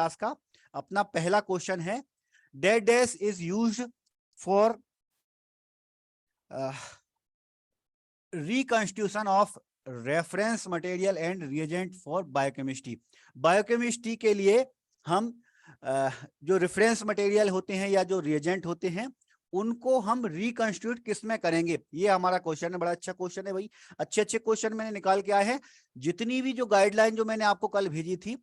Class का अपना पहला क्वेश्चन है, that dash is used for reconstitution of reference material and reagent for biochemistry. Biochemistry के लिए हम जो रेफरेंस मटेरियल होते हैं या जो रिएजेंट होते हैं उनको हम रिकंस्टिट्यूट किस में करेंगे, ये हमारा क्वेश्चन है। बड़ा अच्छा क्वेश्चन है भाई, अच्छे अच्छे क्वेश्चन मैंने निकाल के आए हैं। जितनी भी जो गाइडलाइन जो मैंने आपको कल भेजी थी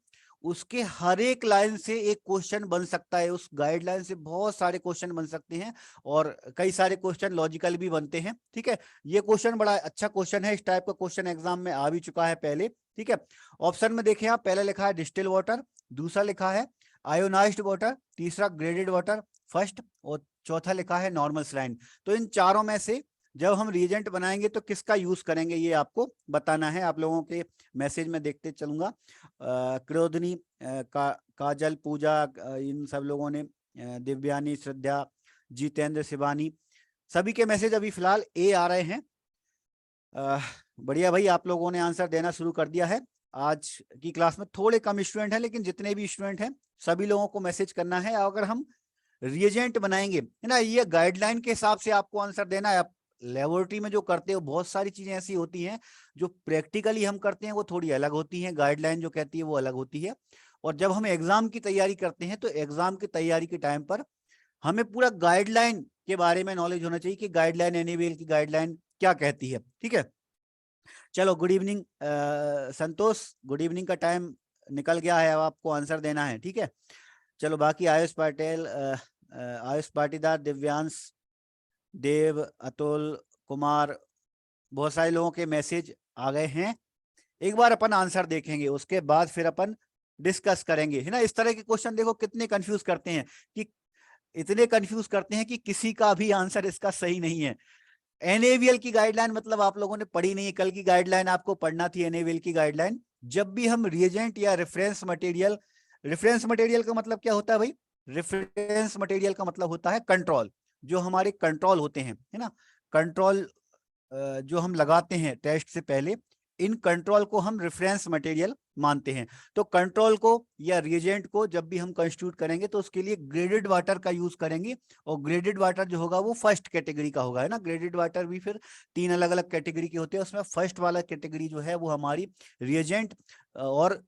उसके हर एक लाइन से एक क्वेश्चन बन सकता है, उस गाइडलाइन से बहुत सारे क्वेश्चन बन सकते हैं और कई सारे क्वेश्चन लॉजिकल भी बनते हैं। ठीक है, ये क्वेश्चन बड़ा अच्छा क्वेश्चन है, इस टाइप का क्वेश्चन एग्जाम में आ भी चुका है पहले। ठीक है, ऑप्शन में देखें आप, पहला लिखा है डिस्टिल वाटर, दूसरा लिखा है आयोनाइज्ड वाटर, तीसरा ग्रेडेड वाटर फर्स्ट, और चौथा लिखा है नॉर्मल सलाइन। तो इन चारों में से जब हम रिएजेंट बनाएंगे तो किसका यूज करेंगे ये आपको बताना है। आप लोगों के मैसेज में देखते चलूंगा। क्रोधनी, काजल, पूजा, इन सब लोगों ने, दिव्यानी, श्रद्धा, जितेंद्र, शिवानी, सभी के मैसेज अभी फिलहाल ए आ रहे हैं। बढ़िया भाई, आप लोगों ने आंसर देना शुरू कर दिया है। आज की क्लास में थोड़े कम स्टूडेंट हैं, लेकिन जितने भी स्टूडेंट हैं सभी लोगों को मैसेज करना है। अगर हम रिएजेंट बनाएंगे है ना, ये गाइडलाइन के हिसाब से आपको आंसर देना है। आप लेबोरेटरी में जो करते हो बहुत सारी चीजें ऐसी होती हैं जो प्रैक्टिकली हम करते हैं वो थोड़ी अलग होती हैं, गाइडलाइन जो कहती है वो अलग होती है। और जब हम एग्जाम की तैयारी करते हैं तो एग्जाम की तैयारी के टाइम पर हमें पूरा गाइडलाइन के बारे में नॉलेज होना चाहिए कि गाइडलाइन, एनएबीएल की गाइडलाइन क्या कहती है। ठीक है, चलो गुड इवनिंग संतोष, गुड इवनिंग का टाइम निकल गया है, अब आपको आंसर देना है। ठीक है, चलो बाकी आयुष पटेल, आयुष पाटीदार, दिव्यांश, देव, अतुल कुमार, बहुत सारे लोगों के मैसेज आ गए हैं। एक बार अपन आंसर देखेंगे, उसके बाद फिर अपन डिस्कस करेंगे, है ना। इस तरह के क्वेश्चन देखो कितने कंफ्यूज करते हैं, कि इतने कंफ्यूज करते हैं कि किसी का भी आंसर इसका सही नहीं है। एनएवीएल की गाइडलाइन मतलब आप लोगों ने पढ़ी नहीं है, कल की गाइडलाइन आपको पढ़ना थी। एनएवीएल की गाइडलाइन, जब भी हम रिएजेंट या रेफरेंस मटेरियल, रेफरेंस मटेरियल का मतलब क्या होता है भाई, रेफरेंस मटेरियल का मतलब होता है कंट्रोल, जो हमारे कंट्रोल होते हैं, है ना। कंट्रोल जो हम लगाते हैं टेस्ट से पहले, इन कंट्रोल को हम रेफरेंस मटेरियल मानते हैं। तो कंट्रोल को या रिएजेंट को जब भी हम कंस्टिट्यूट करेंगे तो उसके लिए ग्रेडेड वाटर का यूज करेंगे, और ग्रेडेड वाटर जो होगा वो फर्स्ट कैटेगरी का होगा, है ना। ग्रेडेड वाटर भी फिर 3 अलग अलग कैटेगरी के होते हैं, उसमें फर्स्ट वाला कैटेगरी जो है वो हमारी रिएजेंट और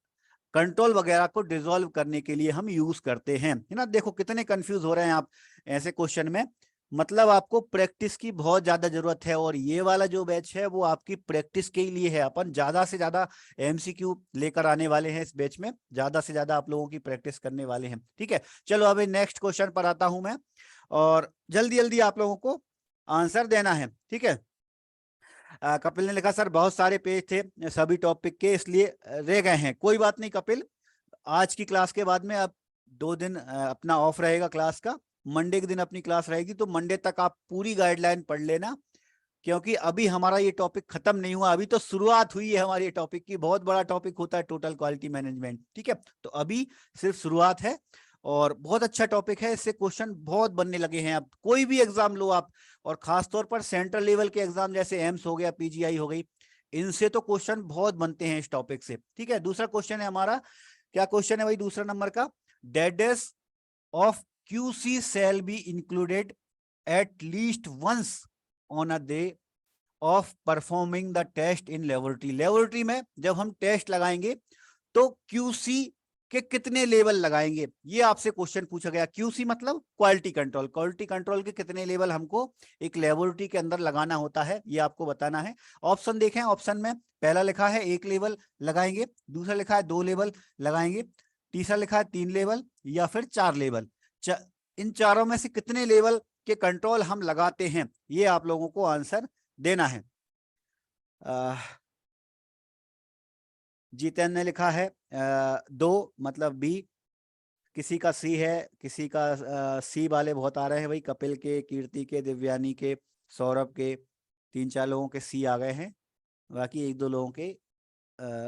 कंट्रोल वगैरह को डिसॉल्व करने के लिए हम यूज करते हैं, है ना। देखो कितने कंफ्यूज हो रहे हैं आप ऐसे क्वेश्चन में, मतलब आपको प्रैक्टिस की बहुत ज्यादा जरूरत है। और ये वाला जो बैच है वो आपकी प्रैक्टिस के लिए है। अपन ज्यादा से ज्यादा एमसीक्यू लेकर आने वाले हैं इस बैच में, ज्यादा से ज्यादा आप लोगों की प्रैक्टिस करने वाले हैं। ठीक है, चलो अभी नेक्स्ट क्वेश्चन पर आता हूं मैं, और जल्दी जल्दी आप लोगों को आंसर देना है। ठीक है, कपिल ने लिखा सर बहुत सारे पेज थे सभी टॉपिक के, इसलिए रह गए हैं। कोई बात नहीं कपिल, आज की क्लास के बाद में अब 2 दिन अपना ऑफ रहेगा क्लास का। मंडे के दिन अपनी क्लास रहेगी, तो मंडे तक आप पूरी गाइडलाइन पढ़ लेना, क्योंकि अभी हमारा ये टॉपिक खत्म नहीं हुआ, अभी तो शुरुआत हुई है हमारे ये टॉपिक की। बहुत बड़ा टॉपिक होता है टोटल क्वालिटी मैनेजमेंट। ठीक है, तो अभी सिर्फ शुरुआत है और बहुत अच्छा टॉपिक है, इससे क्वेश्चन बहुत बनने लगे हैं। अब कोई भी एग्जाम लो आप, और खासतौर पर सेंट्रल लेवल के एग्जाम जैसे एम्स हो गया, पीजीआई हो गई, इनसे तो क्वेश्चन बहुत बनते हैं इस टॉपिक से। ठीक है, दूसरा क्वेश्चन है हमारा, क्या क्वेश्चन है भाई दूसरा नंबर का, dates of QC shall be included at least once on a day of performing the test in laboratory. Laboratory में जब हम टेस्ट लगाएंगे तो क्यूसी के कितने लेवल लगाएंगे, ये आपसे क्वेश्चन पूछा गया। क्यूसी मतलब क्वालिटी कंट्रोल, क्वालिटी कंट्रोल के कितने लेवल हमको एक लेबोरेटरी के अंदर लगाना होता है, ये आपको बताना है। ऑप्शन देखें, ऑप्शन में पहला लिखा है 1 लेवल लगाएंगे, दूसरा लिखा है 2 लेवल लगाएंगे, तीसरा लिखा है 3 लेवल, या फिर 4 लेवल। इन चारों में से कितने लेवल के कंट्रोल हम लगाते हैं, ये आप लोगों को आंसर देना है। जितेंद्र ने लिखा है 2 मतलब बी, किसी का सी है, किसी का सी वाले बहुत आ रहे हैं भाई, कपिल के, कीर्ति के, दिव्यानी के, सौरभ के, 3-4 लोगों के सी आ गए हैं, बाकी 1-2 लोगों के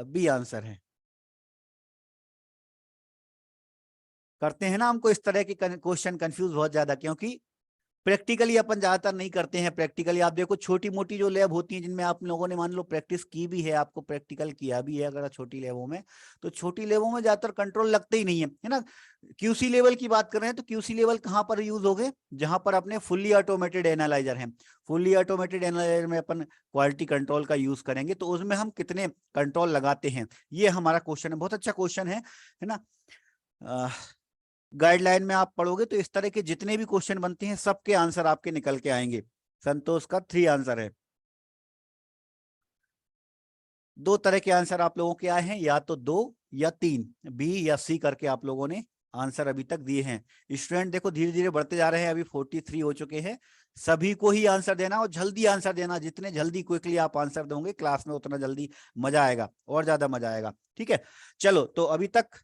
बी आंसर है। करते हैं ना हमको इस तरह के क्वेश्चन कंफ्यूज बहुत ज्यादा, क्योंकि प्रैक्टिकली अपन ज्यादातर नहीं करते हैं। प्रैक्टिकली आप देखो छोटी मोटी जो लैब होती हैं जिनमें आप लोगों ने मान लो प्रैक्टिस की भी है, आपको प्रैक्टिकल किया भी है अगर छोटी लैबों में, तो छोटी लैबों में ज्यादातर कंट्रोल लगते ही नहीं है ना। क्यूसी लेवल की बात कर रहे हैं तो क्यूसी लेवल कहाँ पर यूज हो गए, जहां पर अपने फुल्ली ऑटोमेटेड एनालाइजर है। फुल्ली ऑटोमेटेड एनालाइजर में अपन क्वालिटी कंट्रोल का यूज करेंगे, तो उसमें हम कितने कंट्रोल लगाते हैं, ये हमारा क्वेश्चन है। बहुत अच्छा क्वेश्चन है ना। गाइडलाइन में आप पढ़ोगे तो इस तरह के जितने भी क्वेश्चन बनते हैं सबके आंसर आपके निकल के आएंगे। संतोष का 3 आंसर है। 2 तरह के आंसर आप लोगों के आए हैं, या तो 2 या 3, बी या सी करके आप लोगों ने आंसर अभी तक दिए हैं। स्टूडेंट देखो धीरे धीरे बढ़ते जा रहे हैं, अभी 43 हो चुके हैं। सभी को ही आंसर देना और जल्दी आंसर देना, जितने जल्दी क्विकली आप आंसर दोगे क्लास में उतना जल्दी मजा आएगा और ज्यादा मजा आएगा। ठीक है, चलो तो अभी तक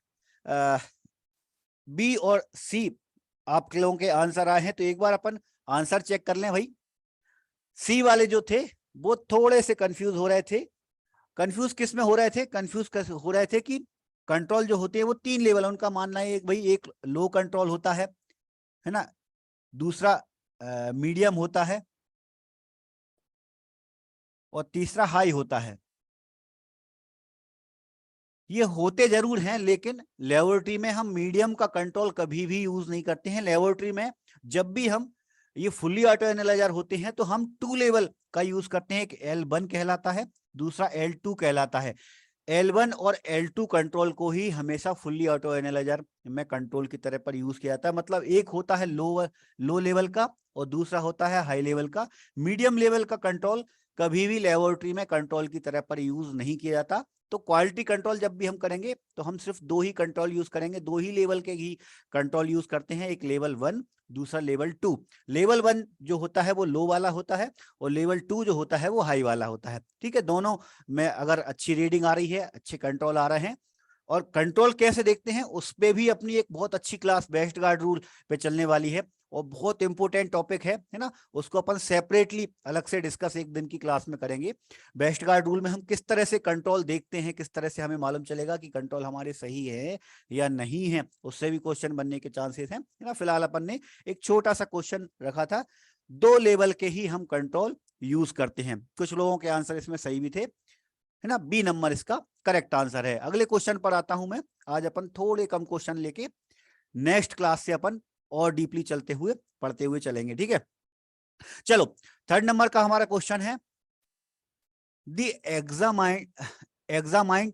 बी और सी आप लोगों के आंसर आए हैं, तो एक बार अपन आंसर चेक कर लें भाई। सी वाले जो थे वो थोड़े से कंफ्यूज हो रहे थे। कंफ्यूज किस में हो रहे थे, कंफ्यूज हो रहे थे कि कंट्रोल जो होते हैं वो 3 लेवल है। उनका मानना है भाई एक लो कंट्रोल होता है ना, दूसरा मीडियम होता है और तीसरा हाई होता है। ये होते जरूर हैं, लेकिन लेबोरेटरी में हम मीडियम का कंट्रोल कभी भी यूज नहीं करते हैं। लेबोरेटरी में जब भी हम ये फुल्ली ऑटो एनालाइजर होते हैं तो हम 2 लेवल का यूज करते हैं। एक L1 कहलाता है, दूसरा L2 कहलाता है। L1 और L2 कंट्रोल को ही हमेशा फुल्ली ऑटो एनालाइजर में कंट्रोल की तरह पर यूज किया जाता है। मतलब एक होता है लो लेवल का और दूसरा होता है हाई लेवल का। मीडियम लेवल का कंट्रोल कभी भी लेबोरेटरी में कंट्रोल की तरह पर यूज नहीं किया जाता। तो क्वालिटी कंट्रोल जब भी हम करेंगे तो हम सिर्फ 2 ही कंट्रोल यूज करेंगे, 2 ही लेवल के ही कंट्रोल यूज करते हैं। एक लेवल 1, दूसरा लेवल 2। लेवल 1 जो होता है वो लो वाला होता है और लेवल 2 जो होता है वो हाई वाला होता है। ठीक है, दोनों में अगर अच्छी रीडिंग आ रही है, अच्छे कंट्रोल आ रहे हैं, और कंट्रोल कैसे देखते हैं उस पे भी अपनी एक बहुत अच्छी क्लास वेस्ट गार्ड रूल पे चलने वाली है और बहुत इंपॉर्टेंट टॉपिक है ना। उसको अपन सेपरेटली अलग से डिस्कस एक दिन की क्लास में करेंगे। वेस्ट गार्ड रूल में हम किस तरह से कंट्रोल देखते हैं, किस तरह से हमें मालूम चलेगा कि कंट्रोल हमारे सही है या नहीं है, उससे भी क्वेश्चन बनने के चांसेस हैं ना। फिलहाल अपन ने एक छोटा सा क्वेश्चन रखा था, 2 लेवल के ही हम कंट्रोल यूज करते हैं। कुछ लोगों के आंसर इसमें सही भी थे, है ना। बी नंबर इसका करेक्ट आंसर है। अगले क्वेश्चन पर आता हूं मैं। आज अपन थोड़े कम क्वेश्चन लेके नेक्स्ट क्लास से अपन और डीपली चलते हुए पढ़ते हुए चलेंगे। ठीक है, चलो 3rd नंबर का हमारा क्वेश्चन है, the examined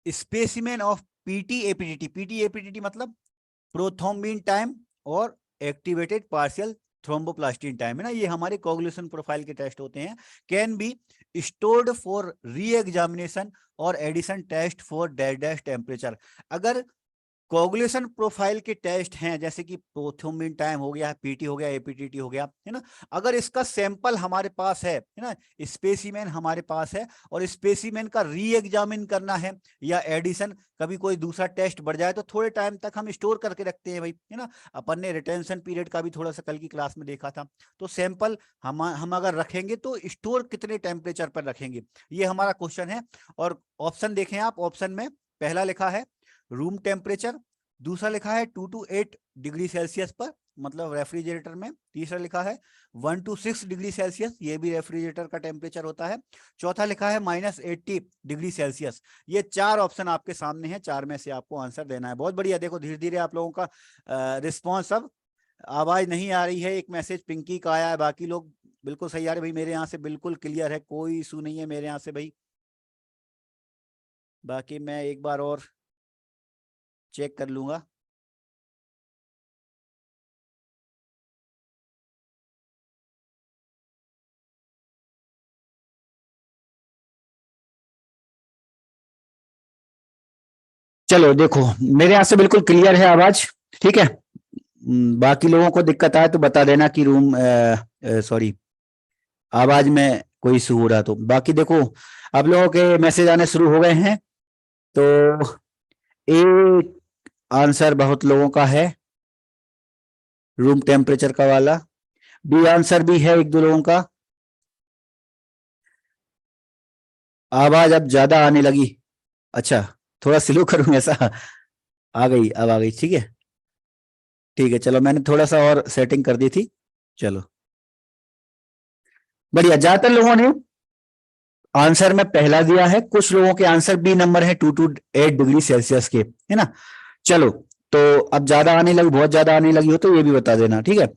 specimen of PT APTT. PT APTT मतलब प्रोथ्रोम्बिन टाइम और एक्टिवेटेड पार्शियल थ्रोम्बोप्लास्टिन टाइम, है ना। ये हमारे कोगुलेशन प्रोफाइल के टेस्ट होते हैं। Can be stored for re examination और addition test for dash dash temperature. अगर कोगुलेशन प्रोफाइल के टेस्ट हैं जैसे कि प्रोथ्रोम्बिन टाइम हो गया, पीटी हो गया, एपीटीटी हो गया, है ना, अगर इसका सैंपल हमारे पास है ना, स्पेसिमेन हमारे पास है और स्पेसिमेन का री एग्जामिन करना है या एडिशन, कभी कोई दूसरा टेस्ट बढ़ जाए तो थोड़े टाइम तक हम स्टोर करके रखते हैं भाई, है ना। अपन ने रिटेंशन पीरियड का भी थोड़ा सा कल की क्लास में देखा था। तो सैंपल हम अगर रखेंगे तो स्टोर कितने टेम्परेचर पर रखेंगे, ये हमारा क्वेश्चन है। और ऑप्शन देखें आप, ऑप्शन में पहला लिखा है रूम टेम्परेचर, दूसरा लिखा है 2 to 8 डिग्री सेल्सियस पर मतलब रेफ्रिजरेटर में, तीसरा लिखा है 1 to 6 डिग्री सेल्सियस, ये भी रेफ्रिजरेटर का टेम्परेचर होता है, चौथा लिखा है -80 डिग्री सेल्सियस। ये 4 ऑप्शन आपके सामने हैं, 4 में से आपको आंसर देना है। बहुत बढ़िया, देखो धीरे धीरे आप लोगों का रिस्पॉन्स। अब आवाज नहीं आ रही है, एक मैसेज पिंकी का आया है, बाकी लोग बिल्कुल सही आ रहे भाई। मेरे यहाँ से बिल्कुल क्लियर है, कोई इशू नहीं है मेरे यहाँ से भाई। बाकी मैं एक बार और चेक कर लूंगा। चलो देखो मेरे यहाँ से बिल्कुल क्लियर है आवाज, ठीक है। बाकी लोगों को दिक्कत आए तो बता देना कि रूम सॉरी आवाज में कोई इशू हो रहा तो। बाकी देखो अब लोगों के मैसेज आने शुरू हो गए हैं। तो ए आंसर बहुत लोगों का है रूम टेम्परेचर का वाला, बी आंसर भी है एक दो लोगों का। आवाज अब ज्यादा आने लगी, अच्छा थोड़ा स्लो करूं ऐसा, आ गई, अब आ गई, ठीक है। ठीक है चलो, मैंने थोड़ा सा और सेटिंग कर दी थी, चलो बढ़िया, ज्यादातर लोगों ने आंसर में पहला दिया है, कुछ लोगों के आंसर बी नंबर है 2 to 8 डिग्री सेल्सियस के, है ना। चलो तो अब ज्यादा आने लगी, बहुत ज्यादा आने लगी हो तो ये भी बता देना, ठीक है।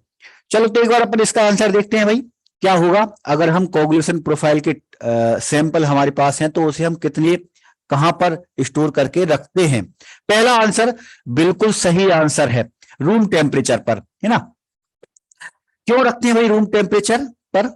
चलो तो एक बार अपन इसका आंसर देखते हैं भाई, क्या होगा अगर हम कोगुलेशन प्रोफाइल के सैंपल हमारे पास हैं तो उसे हम कितने कहां पर स्टोर करके रखते हैं। पहला आंसर बिल्कुल सही आंसर है, रूम टेम्परेचर पर, है ना। क्यों रखते हैं भाई रूम टेम्परेचर पर?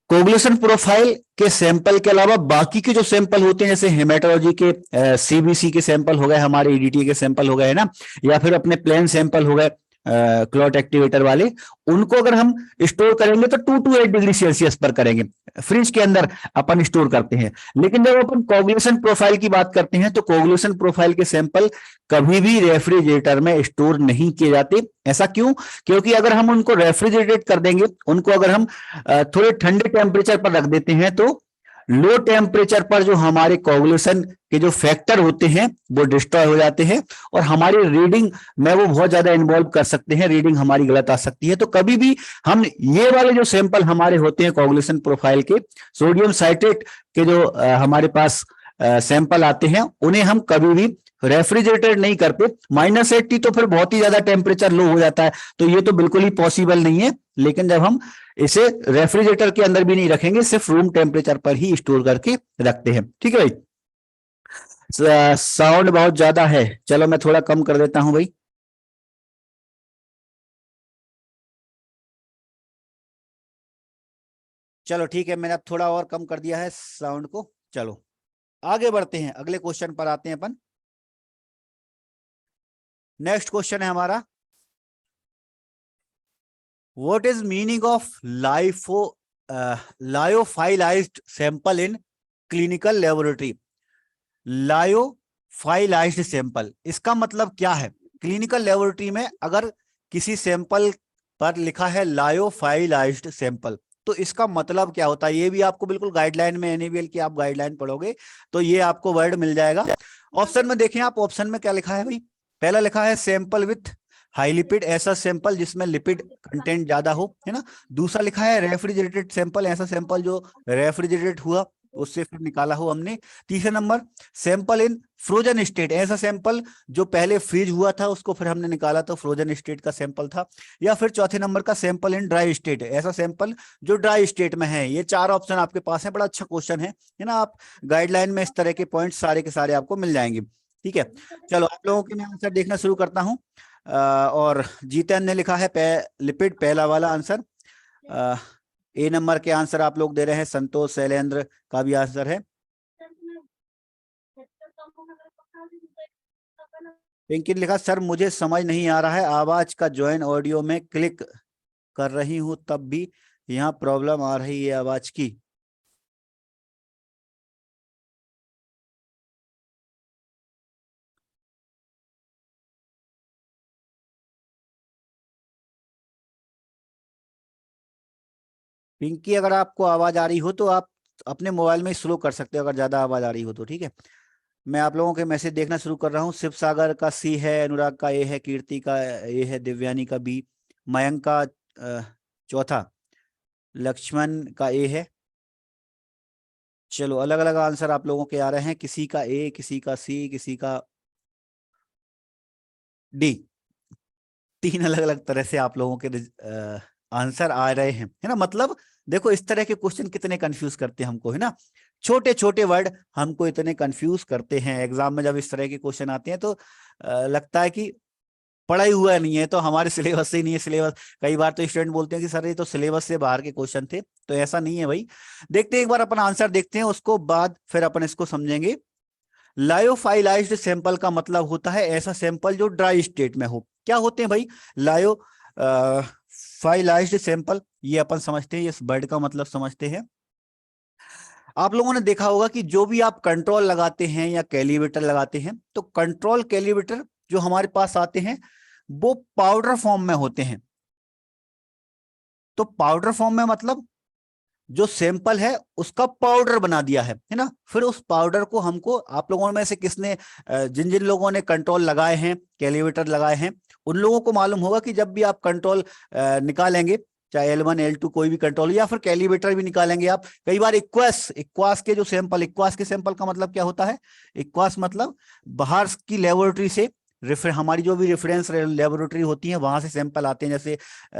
कोगुलेशन प्रोफाइल के सैंपल के अलावा बाकी के जो सैंपल होते हैं, जैसे हेमेटोलॉजी के सीबीसी के सैंपल हो गए, हमारे ईडीटी के सैंपल हो गए, है ना, या फिर अपने प्लेन सैंपल हो गए क्लॉट एक्टिवेटर वाले, उनको अगर हम स्टोर करेंगे तो 2 to 8 डिग्री सेल्सियस पर करेंगे, फ्रिज के अंदर अपन स्टोर करते हैं। लेकिन जब अपन कोगुलेशन प्रोफाइल की बात करते हैं तो कोगुलेशन प्रोफाइल के सैंपल कभी भी रेफ्रिजरेटर में स्टोर नहीं किए जाते। ऐसा क्यों? क्योंकि अगर हम उनको रेफ्रिजरेट कर देंगे, उनको अगर हम थोड़े ठंडे टेम्परेचर पर रख देते हैं तो लो टेम्परेचर पर जो हमारे कोगुलेशन के जो फैक्टर होते हैं वो डिस्ट्रॉय हो जाते हैं और हमारी रीडिंग में वो बहुत ज्यादा इन्वॉल्व कर सकते हैं, रीडिंग हमारी गलत आ सकती है। तो कभी भी हम ये वाले जो सैंपल हमारे होते हैं कोगुलेशन प्रोफाइल के, सोडियम साइट्रेट के जो हमारे पास सैंपल आते हैं, उन्हें हम कभी भी रेफ्रिजरेटर नहीं करते। -80 तो फिर बहुत ही ज्यादा टेम्परेचर लो हो जाता है, तो ये तो बिल्कुल ही पॉसिबल नहीं है। लेकिन जब हम इसे रेफ्रिजरेटर के अंदर भी नहीं रखेंगे, सिर्फ रूम टेम्परेचर पर ही स्टोर करके रखते हैं, ठीक है भाई। साउंड बहुत ज्यादा है, चलो मैं थोड़ा कम कर देता हूं भाई। चलो ठीक है, मैंने अब थोड़ा और कम कर दिया है साउंड को। चलो आगे बढ़ते हैं, अगले क्वेश्चन पर आते हैं अपन। नेक्स्ट क्वेश्चन है हमारा, what is meaning of lyophilized sample in clinical laboratory. Lyophilized sample, इसका मतलब क्या है? क्लिनिकल लेबोरेटरी में अगर किसी सैंपल पर लिखा है लायोफाइलाइज्ड सैंपल, तो इसका मतलब क्या होता है, ये भी आपको बिल्कुल गाइडलाइन में, एनएबीएल की आप गाइडलाइन पढ़ोगे तो ये आपको वर्ड मिल जाएगा। ऑप्शन में देखें आप, ऑप्शन में क्या लिखा है भाई? पहला लिखा है सैंपल विथ हाई लिपिड, ऐसा सैंपल जिसमें लिपिड कंटेंट ज्यादा हो, है ना। दूसरा लिखा है रेफ्रिजरेटेड सैंपल, ऐसा सैंपल जो रेफ्रिजरेट हुआ, उससे फिर निकाला हो हमने। तीसरा नंबर सैंपल इन फ्रोजन स्टेट, ऐसा सैंपल जो पहले फ्रीज हुआ था उसको फिर हमने निकाला तो फ्रोजन स्टेट का सैंपल था। या फिर चौथे नंबर का सैंपल इन ड्राई स्टेट, ऐसा सैंपल जो ड्राई स्टेट में है। ये चार ऑप्शन आपके पास है, बड़ा अच्छा क्वेश्चन है ना। आप गाइडलाइन में इस तरह के पॉइंट सारे के सारे आपको मिल जाएंगे, ठीक है। चलो आप लोगों के मैं आंसर देखना शुरू करता हूँ। और जीतन ने लिखा है लिपिड, पहला वाला आंसर। ए नंबर के आंसर आप लोग दे रहे हैं, संतोष शैलेंद्र का भी आंसर है। पिंकी ने लिखा सर मुझे समझ नहीं आ रहा है, आवाज का ज्वाइन ऑडियो में क्लिक कर रही हूं तब भी यहाँ प्रॉब्लम आ रही है आवाज की। पिंकी अगर आपको आवाज आ रही हो तो आप अपने मोबाइल में स्लो कर सकते हो, अगर ज्यादा आवाज आ रही हो तो, ठीक है। मैं आप लोगों के मैसेज देखना शुरू कर रहा हूँ। शिव सागर का सी है, अनुराग का ए है, कीर्ति का ए है, दिव्यानी का बी, मयंक का चौथा, लक्ष्मण का ए है। चलो अलग अलग आंसर आप लोगों के आ रहे हैं, किसी का ए, किसी का सी, किसी का डी। तीन अलग अलग तरह से आप लोगों के आंसर आ रहे हैं, है ना। मतलब देखो इस तरह के क्वेश्चन कितने कंफ्यूज करते हैं हमको, है ना। छोटे छोटे वर्ड हमको इतने कंफ्यूज करते हैं एग्जाम में। जब इस तरह के क्वेश्चन आते हैं तो लगता है कि पढ़ा ही हुआ नहीं है, तो हमारे सिलेबस से ही नहीं है। सिलेबस कई बार तो स्टूडेंट बोलते हैं कि सर ये तो सिलेबस से बाहर के क्वेश्चन थे, तो ऐसा नहीं है भाई। देखते हैं एक बार अपन आंसर देखते हैं, उसको बाद फिर अपन इसको समझेंगे। लायोफाइलाइज्ड सैंपल का मतलब होता है ऐसा सैंपल जो ड्राई स्टेट में हो। क्या होते हैं भाई लायो फाइलाइज्ड सैंपल? ये अपन समझते हैं, इस वर्ड का मतलब समझते हैं। आप लोगों ने देखा होगा कि जो भी आप कंट्रोल लगाते हैं या कैलिब्रेटर लगाते हैं, तो कंट्रोल कैलिब्रेटर जो हमारे पास आते हैं वो पाउडर फॉर्म में होते हैं। तो पाउडर फॉर्म में मतलब जो सैंपल है उसका पाउडर बना दिया है ना। फिर उस पाउडर को हमको, आप लोगों में से किसने, जिन जिन लोगों ने कंट्रोल लगाए हैं, कैलिब्रेटर लगाए हैं, उन लोगों को मालूम होगा कि जब भी आप कंट्रोल निकालेंगे, चाहे L1 L2 कोई भी कंट्रोल, या फिर कैलिब्रेटर भी निकालेंगे आप, कई बार इक्वास के जो सैंपल, इक्वास के सैंपल का मतलब क्या होता है, इक्वास मतलब बाहर की लेबोरेटरी से, हमारी जो भी रेफरेंस लेबोरेटरी होती है वहां से सैंपल आते हैं। जैसे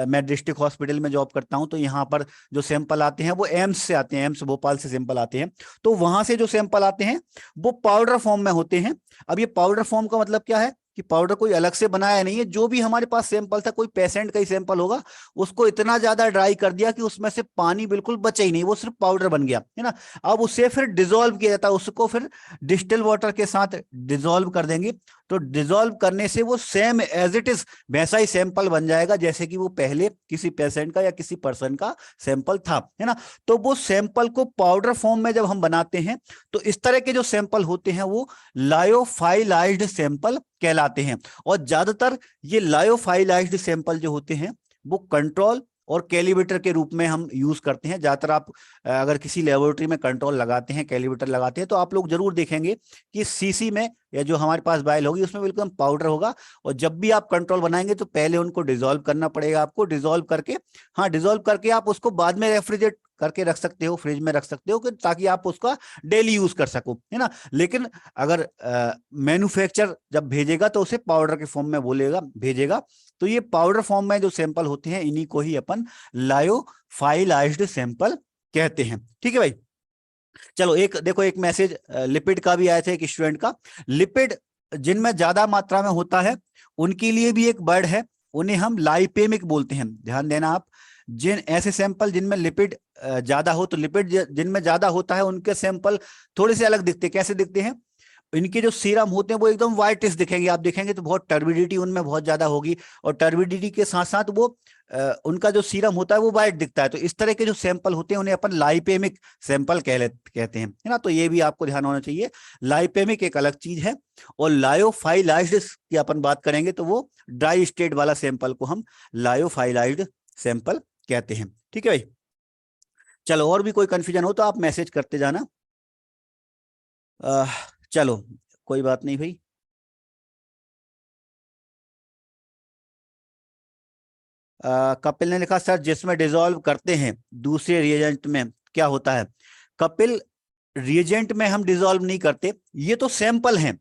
मैं डिस्ट्रिक्ट हॉस्पिटल में जॉब करता हूं, तो यहाँ पर जो सैंपल आते हैं वो एम्स से आते हैं, एम्स भोपाल से सैंपल आते हैं। तो वहां से जो सैंपल आते हैं वो पाउडर फॉर्म में होते हैं। अब ये पाउडर फॉर्म का मतलब क्या है कि पाउडर कोई अलग से बनाया नहीं है, जो भी हमारे पास सैंपल था, कोई पेशेंट का ही सैंपल होगा, उसको इतना ज्यादा ड्राई कर दिया कि उसमें से पानी बिल्कुल बचा ही नहीं, वो सिर्फ पाउडर बन गया, है ना। अब उसे फिर डिसॉल्व किया जाता है, उसको फिर डिस्टिल वाटर के साथ डिसॉल्व कर देंगे। तो डिसॉल्व करने से वो सेम एज इट इज वैसा ही सैंपल बन जाएगा जैसे कि वो पहले किसी पेशेंट का या किसी पर्सन का सैंपल था, है ना। तो वो सैंपल को पाउडर फॉर्म में जब हम बनाते हैं, तो इस तरह के जो सैंपल होते हैं वो लायोफाइलाइज्ड सैंपल कहलाते हैं। और ज्यादातर ये लायोफाइलाइज्ड सैंपल जो होते हैं वो कंट्रोल और कैलिब्रेटर के रूप में हम यूज करते हैं। ज्यादातर आप अगर किसी लेबोरेटरी में कंट्रोल लगाते हैं, कैलिब्रेटर लगाते हैं, तो आप लोग जरूर देखेंगे कि सीसी में या जो हमारे पास बाइल होगी उसमें बिल्कुल पाउडर होगा। और जब भी आप कंट्रोल बनाएंगे तो पहले उनको डिसॉल्व करना पड़ेगा आपको, डिसॉल्व करके, हाँ डिसॉल्व करके आप उसको बाद में रेफ्रिजरेट करके रख सकते हो, फ्रिज में रख सकते हो, ताकि आप उसका डेली यूज कर सको, है ना। लेकिन अगर मैन्युफैक्चर जब भेजेगा तो उसे पाउडर के फॉर्म में बोलेगा, भेजेगा। तो ये पाउडर फॉर्म में जो सैंपल होते हैं इन्हीं को ही अपन लायोफाइलाइज्ड सैंपल कहते हैं। ठीक है भाई। चलो एक देखो, एक मैसेज लिपिड का भी आया था एक स्टूडेंट का। लिपिड जिनमें ज्यादा मात्रा में होता है उनके लिए भी एक वर्ड है, उन्हें हम लाइपेमिक बोलते हैं। ध्यान देना आप, जिन ऐसे सैंपल जिनमें लिपिड ज्यादा हो, तो लिपिड जिनमें ज्यादा होता है उनके सैंपल थोड़े से अलग दिखते हैं। कैसे दिखते हैं? इनके जो सीरम होते हैं वो एकदम व्हाइटिश दिखेंगे, आप देखेंगे तो बहुत टर्बिडिटी उनमें बहुत ज्यादा होगी, और टर्बिडिटी के साथ साथ वो उनका जो सीरम होता है वो व्हाइट दिखता है। तो इस तरह के जो सैंपल होते हैं उन्हें अपन लाइपेमिक सैंपल कहते हैं, है ना। तो ये भी आपको ध्यान होना चाहिए, लाइपेमिक एक अलग चीज है। और लायोफाइलाइज्ड की अपन बात करेंगे तो वो ड्राई स्टेट वाला सैंपल को हम लायोफाइलाइज्ड सैंपल कहते हैं। ठीक है भाई। चलो, और भी कोई कंफ्यूजन हो तो आप मैसेज करते जाना। चलो, कोई बात नहीं भाई। कपिल ने लिखा, सर जिसमें डिसॉल्व करते हैं दूसरे रिएजेंट में क्या होता है? कपिल, रिएजेंट में हम डिसॉल्व नहीं करते, ये तो सैंपल हैं।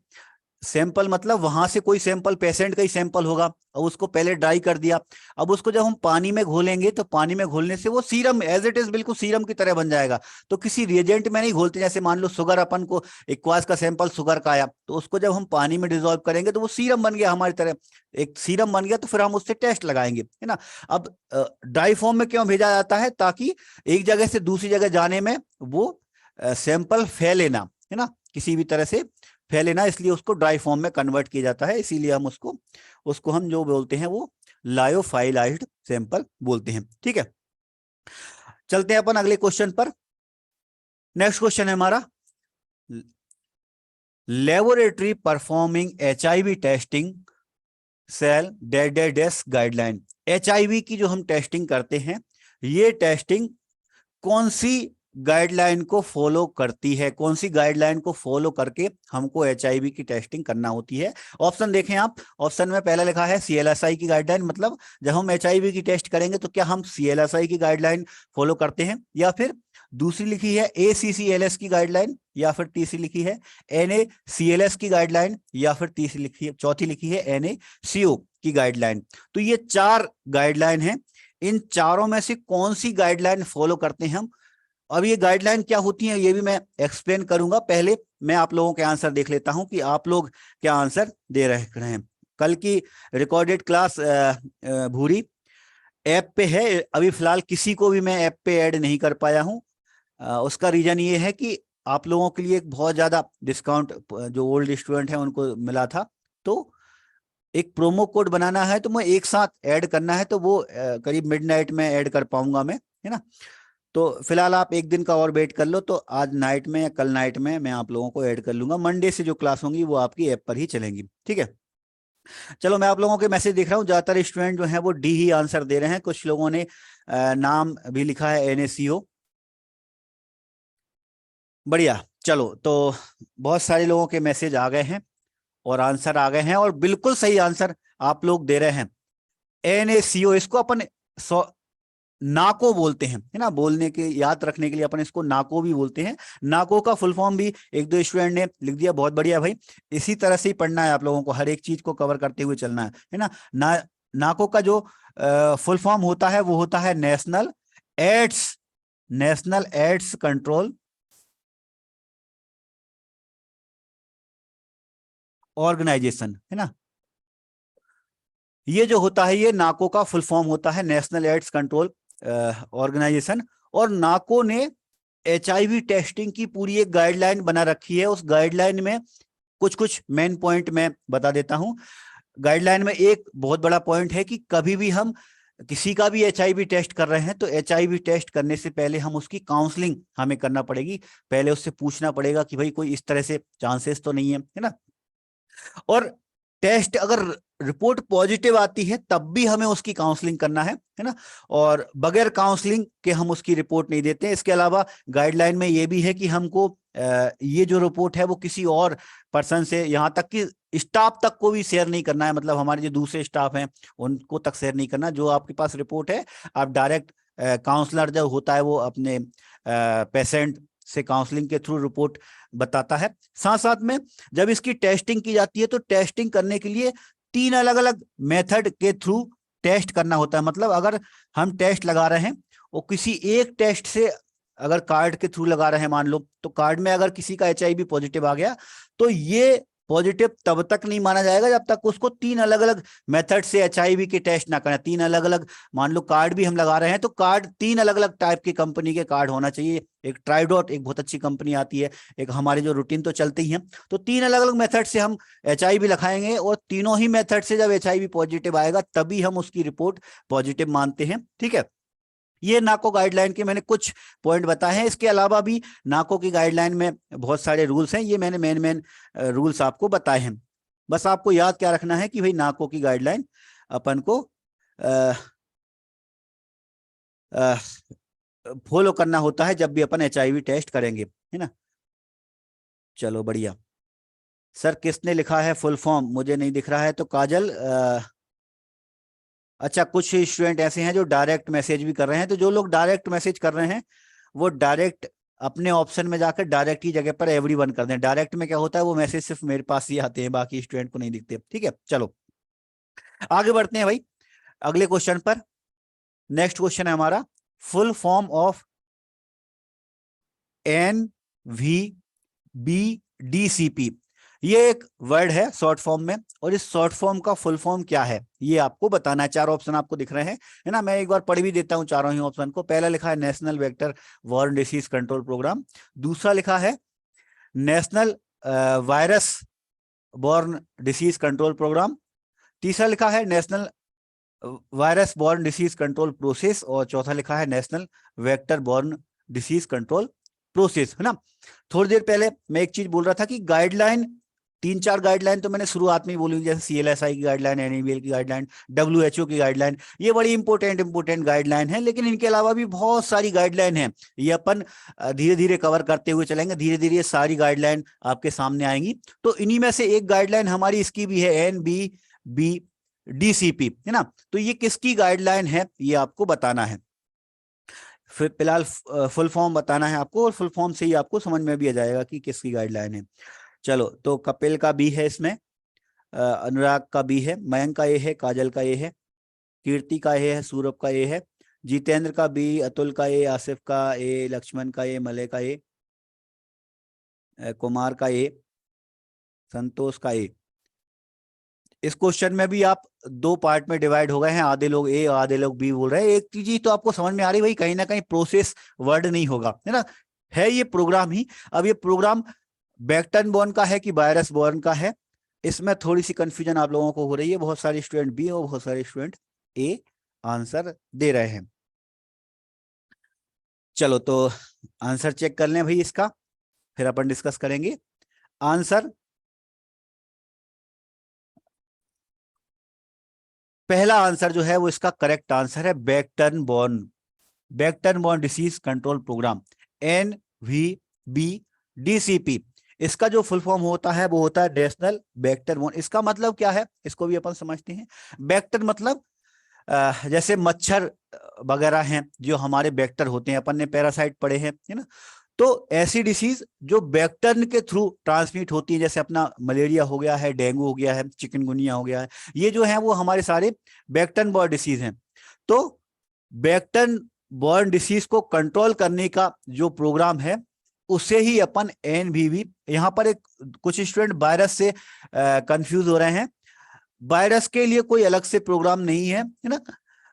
सैंपल मतलब वहां से कोई सैंपल, पेशेंट का ही सैंपल होगा और उसको पहले ड्राई कर दिया। अब उसको जब हम पानी में घोलेंगे तो पानी में घोलने से वो सीरम एज इट इज बिल्कुल सीरम की तरह बन जाएगा। तो किसी रिएजेंट में नहीं घोलते। जैसे मान लो शुगर, अपन को इक्वास का सैंपल शुगर का आया, तो उसको जब हम पानी में डिसॉल्व करेंगे तो वो सीरम बन गया हमारी तरह, एक सीरम बन गया। तो फिर हम उससे टेस्ट लगाएंगे, है ना। अब ड्राई फॉर्म में क्यों भेजा जाता है? ताकि एक जगह से दूसरी जगह जाने में वो सैंपल फैले ना, है ना, किसी भी तरह से फैले ना, इसलिए उसको ड्राई फॉर्म में कन्वर्ट किया जाता है। इसीलिए हम उसको उसको हम जो बोलते हैं वो लायोफाइलाइज्ड सैंपल बोलते हैं। ठीक है, चलते हैं अपन अगले क्वेश्चन पर। नेक्स्ट क्वेश्चन है हमारा, laboratory performing HIV testing shall डेडेडेस गाइडलाइन। HIV की जो हम टेस्टिंग करते हैं, ये टेस्टिंग कौन सी गाइडलाइन को फॉलो करती है? कौन सी गाइडलाइन को फॉलो करके हमको HIV की टेस्टिंग करना होती है? ऑप्शन देखें आप, ऑप्शन में पहला लिखा है CLSI की गाइडलाइन, मतलब जब हम HIV की टेस्ट करेंगे तो क्या हम CLSI की गाइडलाइन फॉलो करते हैं? या फिर दूसरी लिखी है ACCLS की गाइडलाइन, या फिर तीसरी लिखी है NACLS की गाइडलाइन, या फिर तीसरी लिखी है, चौथी लिखी है NACO की गाइडलाइन। तो ये 4 गाइडलाइन है, इन चारों में से कौन सी गाइडलाइन फॉलो करते हैं हम? अब ये गाइडलाइन क्या होती है ये भी मैं एक्सप्लेन करूंगा। पहले मैं आप लोगों के आंसर देख लेता हूं कि आप लोग क्या आंसर दे रहे हैं। कल की रिकॉर्डेड क्लास भूरी ऐप पे है, अभी फिलहाल किसी को भी मैं ऐप पे ऐड नहीं कर पाया हूं। उसका रीजन ये है कि आप लोगों के लिए एक बहुत ज्यादा डिस्काउंट जो ओल्ड स्टूडेंट है उनको मिला था, तो एक प्रोमो कोड बनाना है, तो मैं एक साथ ऐड करना है, तो वो करीब मिडनाइट में ऐड कर पाऊंगा मैं, है ना। तो फिलहाल आप एक दिन का और वेट कर लो, तो आज नाइट में या कल नाइट में मैं आप लोगों को ऐड कर लूंगा। मंडे से जो क्लास होंगी वो आपकी ऐप पर ही चलेंगी। ठीक है, चलो मैं आप लोगों के मैसेज देख रहा हूँ, ज्यादातर स्टूडेंट जो है वो डी ही आंसर दे रहे हैं। कुछ लोगों ने नाम भी लिखा है NACO। बढ़िया, चलो तो बहुत सारे लोगों के मैसेज आ गए हैं और आंसर आ गए हैं, और बिल्कुल सही आंसर आप लोग दे रहे हैं NaCO, इसको अपन नाको बोलते हैं, है ना, बोलने के याद रखने के लिए अपन इसको नाको भी बोलते हैं। नाको का फुल फॉर्म भी एक दो स्टूडेंट ने लिख दिया, बहुत बढ़िया भाई। इसी तरह से ही पढ़ना है आप लोगों को, हर एक चीज को कवर करते हुए चलना है ना। नाको का जो फुल फॉर्म होता है वो होता है नेशनल एड्स कंट्रोल ऑर्गेनाइजेशन, है ना। ये जो होता है ये नाको का फुल फॉर्म होता है, नेशनल एड्स कंट्रोल ऑर्गेनाइजेशन। और नाको ने HIV टेस्टिंग की पूरी एक गाइडलाइन बना रखी है। उस गाइडलाइन में कुछ कुछ मेन पॉइंट मैं बता देता हूं। गाइडलाइन में एक बहुत बड़ा पॉइंट है कि कभी भी हम किसी का भी HIV टेस्ट कर रहे हैं तो HIV टेस्ट करने से पहले हम उसकी काउंसलिंग हमें करना पड़ेगी। पहले उससे पूछना पड़ेगा कि भाई कोई इस तरह से चांसेस तो नहीं है ना। और टेस्ट अगर रिपोर्ट पॉजिटिव आती है तब भी हमें उसकी काउंसलिंग करना है ना। और बगैर काउंसलिंग के हम उसकी रिपोर्ट नहीं देते। इसके अलावा गाइडलाइन में ये भी है कि हमको ये जो रिपोर्ट है वो किसी और पर्सन से, यहाँ तक कि स्टाफ तक को भी शेयर नहीं करना है। मतलब हमारे जो दूसरे स्टाफ हैं उनको तक शेयर नहीं करना। जो आपके पास रिपोर्ट है आप डायरेक्ट, काउंसलर जो होता है वो अपने पेशेंट से काउंसलिंग के थ्रू रिपोर्ट बताता है। साथ साथ में जब इसकी टेस्टिंग की जाती है तो टेस्टिंग करने के लिए 3 अलग अलग मेथड के थ्रू टेस्ट करना होता है। मतलब अगर हम टेस्ट लगा रहे हैं और किसी एक टेस्ट से अगर कार्ड के थ्रू लगा रहे हैं मान लो, तो कार्ड में अगर किसी का HIV पॉजिटिव आ गया तो ये पॉजिटिव तब तक नहीं माना जाएगा जब तक उसको 3 अलग अलग मेथड से HIV के टेस्ट ना करें। 3 अलग अलग, मान लो कार्ड भी हम लगा रहे हैं तो कार्ड 3 अलग अलग टाइप की कंपनी के कार्ड होना चाहिए। एक ट्राइडोट, एक बहुत अच्छी कंपनी आती है, एक हमारे जो रूटीन तो चलते ही हैं। तो 3 अलग अलग मेथड से हम HIV लिखाएंगे और तीनों ही मेथड से जब HIV पॉजिटिव आएगा तभी हम उसकी रिपोर्ट पॉजिटिव मानते हैं। ठीक है, ये नाको गाइडलाइन के मैंने कुछ पॉइंट बताए हैं। इसके अलावा भी नाको की गाइडलाइन में बहुत सारे रूल्स हैं। ये मैंने मेन रूल्स आपको बताए हैं। बस आपको याद क्या रखना है कि भाई नाको की गाइडलाइन अपन को फॉलो करना होता है जब भी अपन HIV टेस्ट करेंगे, है ना। चलो बढ़िया। सर किसने लिखा है फुल फॉर्म, मुझे नहीं दिख रहा है। तो काजल, अच्छा, कुछ स्टूडेंट ऐसे हैं जो डायरेक्ट मैसेज भी कर रहे हैं। तो जो लोग डायरेक्ट मैसेज कर रहे हैं वो डायरेक्ट अपने ऑप्शन में जाकर डायरेक्ट की जगह पर एवरीवन कर दें। डायरेक्ट में क्या होता है वो मैसेज सिर्फ मेरे पास ही आते हैं, बाकी स्टूडेंट को नहीं दिखते। ठीक है, चलो आगे बढ़ते हैं भाई अगले क्वेश्चन पर। नेक्स्ट क्वेश्चन है हमारा, फुल फॉर्म ऑफ NVBDCP। ये एक वर्ड है शॉर्ट फॉर्म में, और इस शॉर्ट फॉर्म का फुल फॉर्म क्या है ये आपको बताना है। 4 ऑप्शन आपको दिख रहे हैं, है ना। मैं एक बार पढ़ भी देता हूं चारों ही ऑप्शन को। पहला लिखा है national vector borne disease control program. दूसरा लिखा है national virus borne disease control program. तीसरा लिखा है national virus borne disease control process. और चौथा लिखा है national vector borne disease control process, है ना। थोड़ी देर पहले मैं एक चीज बोल रहा था कि गाइडलाइन, 3-4 गाइडलाइन तो मैंने शुरुआत में ही बोली, जैसे CLSI की गाइडलाइन, NABL की गाइडलाइन, WHO की गाइडलाइन, ये बड़ी इंपोर्टेंट गाइडलाइन है। लेकिन इनके अलावा भी बहुत सारी गाइडलाइन है, ये अपन धीरे धीरे कवर करते हुए चलेंगे। धीरे धीरे ये सारी गाइडलाइन आपके सामने आएंगी। तो इन्हीं में से एक गाइडलाइन हमारी इसकी भी है, NVBDCP, है ना। तो ये किसकी गाइडलाइन है ये आपको बताना है। फिलहाल फुल फॉर्म बताना है आपको, और फुल फॉर्म से ही आपको समझ में भी आ जाएगा कि किसकी गाइडलाइन है। चलो, तो कपिल का बी है इसमें, अनुराग का बी है, मयंक का ए है, काजल का ए है, कीर्ति का ए है, सूरभ का ए है, जितेंद्र का बी, अतुल का ए, आसिफ का ए, लक्ष्मण का ए, मलय का ए, कुमार का ए, संतोष का ए। इस क्वेश्चन में भी आप 2 पार्ट में डिवाइड हो गए हैं, आधे लोग ए आधे लोग बी बोल रहे हैं। एक चीज तो आपको समझ में आ रही भाई, कहीं ना कहीं प्रोसेस वर्ड नहीं होगा, है ना, है ये प्रोग्राम ही। अब ये प्रोग्राम वेक्टर बॉर्न का है कि वायरस बॉर्न का है, इसमें थोड़ी सी कंफ्यूजन आप लोगों को हो रही है। बहुत सारे स्टूडेंट बी और बहुत सारे स्टूडेंट ए आंसर दे रहे हैं। चलो तो आंसर चेक कर लें भाई इसका, फिर अपन डिस्कस करेंगे। आंसर, पहला आंसर जो है वो इसका करेक्ट आंसर है vector borne disease control program, NVBDCP। इसका जो फुल फॉर्म होता है वो होता है नेशनल वेक्टर बोर्न। इसका मतलब क्या है, इसको भी अपन समझते हैं। वेक्टर मतलब जैसे मच्छर वगैरह हैं जो हमारे वेक्टर होते हैं, अपन ने पैरासाइट पढ़े हैं, है ना। तो ऐसी डिसीज जो वेक्टर के थ्रू ट्रांसमिट होती है, जैसे अपना मलेरिया हो गया है, डेंगू हो गया है, चिकनगुनिया हो गया है, ये जो है वो हमारे सारे वेक्टर बॉर्न डिसीज हैं। तो वेक्टर बॉर्न डिसीज को कंट्रोल करने का जो प्रोग्राम है उसे ही अपन एनवीवी, यहाँ पर एक कुछ स्टूडेंट वायरस से कंफ्यूज हो रहे हैं। वायरस के लिए कोई अलग से प्रोग्राम नहीं है, है ना।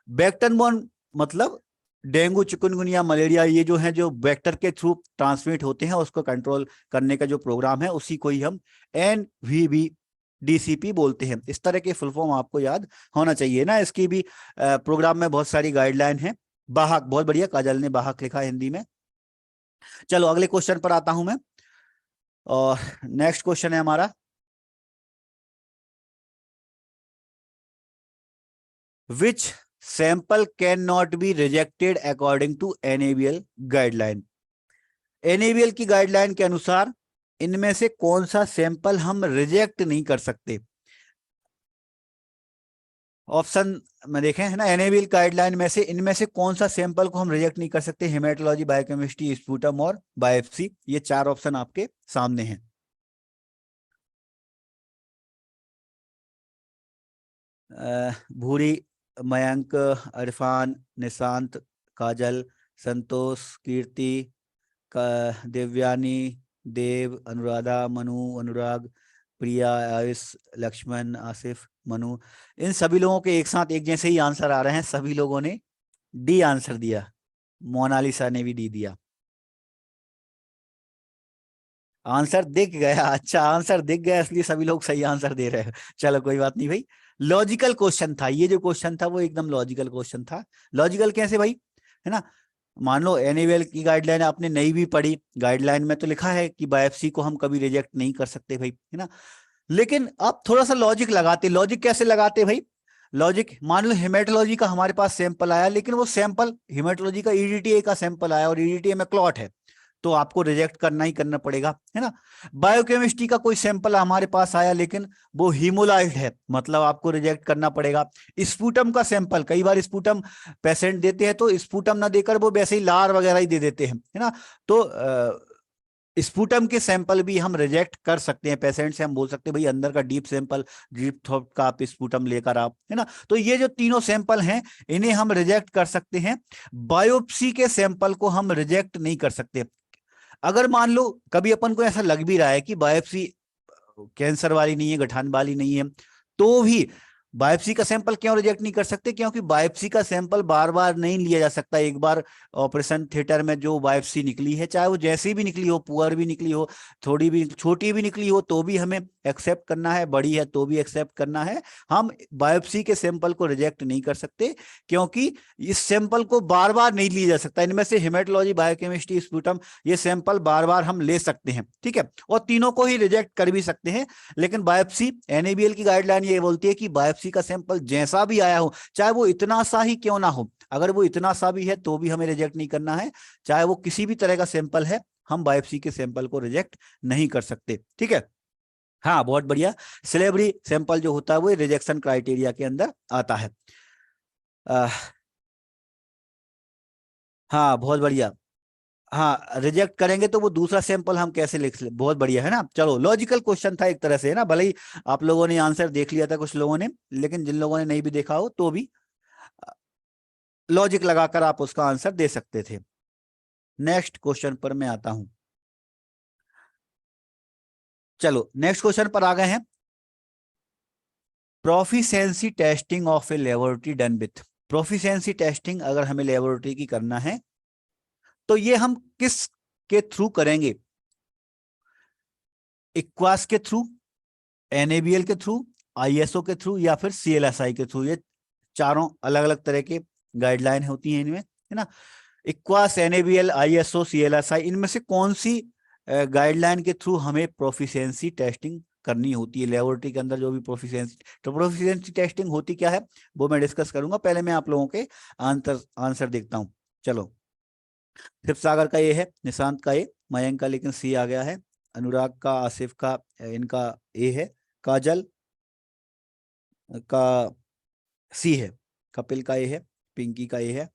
वेक्टर बॉर्न मतलब डेंगू, चिकनगुनिया, मलेरिया, ये जो है जो वेक्टर के थ्रू ट्रांसमिट होते हैं उसको कंट्रोल करने का जो प्रोग्राम है उसी को ही हम एनवीवी डीसीपी बोलते हैं। इस तरह के फुल फॉर्म आपको याद होना चाहिए ना। इसकी भी प्रोग्राम में बहुत सारी गाइडलाइन है। बाहक, बहुत बढ़िया, काजल ने बाहक लिखा हिंदी में। चलो अगले क्वेश्चन पर आता हूं मैं, और नेक्स्ट क्वेश्चन है हमारा, which sample can not be rejected according to NABL guideline. NABL की गाइडलाइन के अनुसार इनमें से कौन सा सैंपल हम रिजेक्ट नहीं कर सकते। ऑप्शन में देखें, है ना, एनएबीएल गाइडलाइन में से इनमें से कौन सा सैंपल को हम रिजेक्ट नहीं कर सकते। हेमेटोलॉजी, बायोकेमिस्ट्री, स्पूटम और बायोप्सी, ये चार ऑप्शन आपके सामने हैं। भूरी, मयंक, अरफान, निशांत, काजल, संतोष, कीर्ति, देवयानी, देव, अनुराधा, मनु, अनुराग, प्रिया, आयुष, लक्ष्मण, आसिफ, मनु, इन सभी लोगों के एक साथ एक जैसे ही आंसर आ रहे हैं। सभी लोगों ने डी आंसर दिया। मोनालिसा ने भी डी दिया। आंसर दिख गया, अच्छा आंसर दिख गया इसलिए सभी लोग सही आंसर दे रहे हैं। चलो कोई बात नहीं भाई, लॉजिकल क्वेश्चन था ये, जो क्वेश्चन था वो एकदम लॉजिकल क्वेश्चन था। लॉजिकल कैसे भाई, है ना। मान लो एनएबीएल की गाइडलाइन आपने नहीं भी पढ़ी, गाइडलाइन में तो लिखा है कि बायोप्सी को हम कभी रिजेक्ट नहीं कर सकते भाई, है ना। लेकिन आप थोड़ा सा लॉजिक लगाते। लॉजिक कैसे लगाते भाई, लॉजिक मान लो हेमेटोलॉजी का हमारे पास सैंपल आया, लेकिन वो सैंपल हेमेटोलॉजी का ईडीटीए का सैंपल आया और ईडीटीए में क्लॉट है, तो आपको रिजेक्ट करना ही करना पड़ेगा, है ना। बायोकेमिस्ट्री का कोई सैंपल हमारे पास आया लेकिन वो हीमोलाइट है, मतलब आपको रिजेक्ट करना पड़ेगा। स्पूटम का सैंपल, कई बार स्पूटम पेशेंट देते हैं तो स्पूटम ना देकर वो वैसे ही लार वगैरह ही दे देते हैं, है ना। तो स्पूटम के सैंपल भी हम रिजेक्ट कर सकते हैं। पेशेंट से हम बोल सकते हैं भाई अंदर का डीप सैंपल, डीप थ्रोट का आप स्पूटम लेकर आप, है ना। तो ये जो तीनों सैंपल हैं इन्हें हम रिजेक्ट कर सकते हैं। बायोप्सी के सैंपल को हम रिजेक्ट नहीं कर सकते। अगर मान लो कभी अपन को ऐसा लग भी रहा है कि बायोप्सी कैंसर वाली नहीं है, गठान वाली नहीं है, तो भी बायोप्सी का सैंपल क्यों रिजेक्ट नहीं कर सकते, क्योंकि बायोप्सी का सैंपल बार बार नहीं लिया जा सकता। एक बार ऑपरेशन थिएटर में जो बायोप्सी निकली है, चाहे वो जैसी भी निकली हो, पुअर भी निकली हो, थोड़ी भी छोटी भी निकली हो, तो भी हमें एक्सेप्ट करना है, बड़ी है तो भी एक्सेप्ट करना है। हम बायोप्सी के सैंपल को रिजेक्ट नहीं कर सकते, क्योंकि इस सैंपल को बार बार नहीं लिया जा सकता। इनमें से हेमेटोलॉजी, बायोकेमिस्ट्री, स्पूटम, ये सैंपल बार बार हम ले सकते हैं, ठीक है, और तीनों को ही रिजेक्ट कर भी सकते हैं। लेकिन बायोप्सी, एनएबीएल की गाइडलाइन ये बोलती है कि बायोप्सी का सैंपल जैसा भी आया हो, चाहे वो इतना सा ही क्यों ना हो, अगर वो इतना सा भी है तो भी हमें रिजेक्ट नहीं करना है। चाहे वो किसी भी तरह का सैंपल है, हम बायोप्सी के सैंपल को रिजेक्ट नहीं कर सकते, ठीक है। हाँ बहुत बढ़िया, सिलेबरी सैंपल जो होता है वो रिजेक्शन क्राइटेरिया के अंदर आता है। हाँ बहुत बढ़िया। हाँ रिजेक्ट करेंगे तो वो दूसरा सैंपल हम कैसे लिख ले, बहुत बढ़िया, है ना। चलो लॉजिकल क्वेश्चन था एक तरह से, है ना। भले ही आप लोगों ने आंसर देख लिया था कुछ लोगों ने, लेकिन जिन लोगों ने नहीं भी देखा हो तो भी लॉजिक लगाकर आप उसका आंसर दे सकते थे। नेक्स्ट क्वेश्चन पर मैं आता हूं। चलो नेक्स्ट क्वेश्चन पर आ गए हैं। Proficiency testing of a laboratory done with. Proficiency testing अगर हमें लेबोरेटरी की करना है तो ये हम किस के थ्रू करेंगे। इक्वास के थ्रू, एनएबीएल के थ्रू, आईएसओ के थ्रू, या फिर सीएलएसआई के थ्रू। ये चारों अलग अलग तरह के गाइडलाइन होती हैं इनमें, है ना। इक्वास, एनएबीएल, आईएसओ, सीएलएसआई, इनमें से कौन सी गाइडलाइन के थ्रू हमें प्रोफिशिएंसी टेस्टिंग करनी होती है लेबोरेटरी के अंदर, जो भी प्रोफिशिएंसी। तो प्रोफिशिएंसी टेस्टिंग होती क्या है वो मैं डिस्कस करूंगा, पहले मैं आप लोगों के आंसर देखता हूं। चलो, शिव सागर का ये है, निशांत का ये, मयंक का लेकिन सी आ गया है, अनुराग का, आसिफ का, इनका ए है, काजल का सी है, कपिल का ए है, पिंकी का ए है।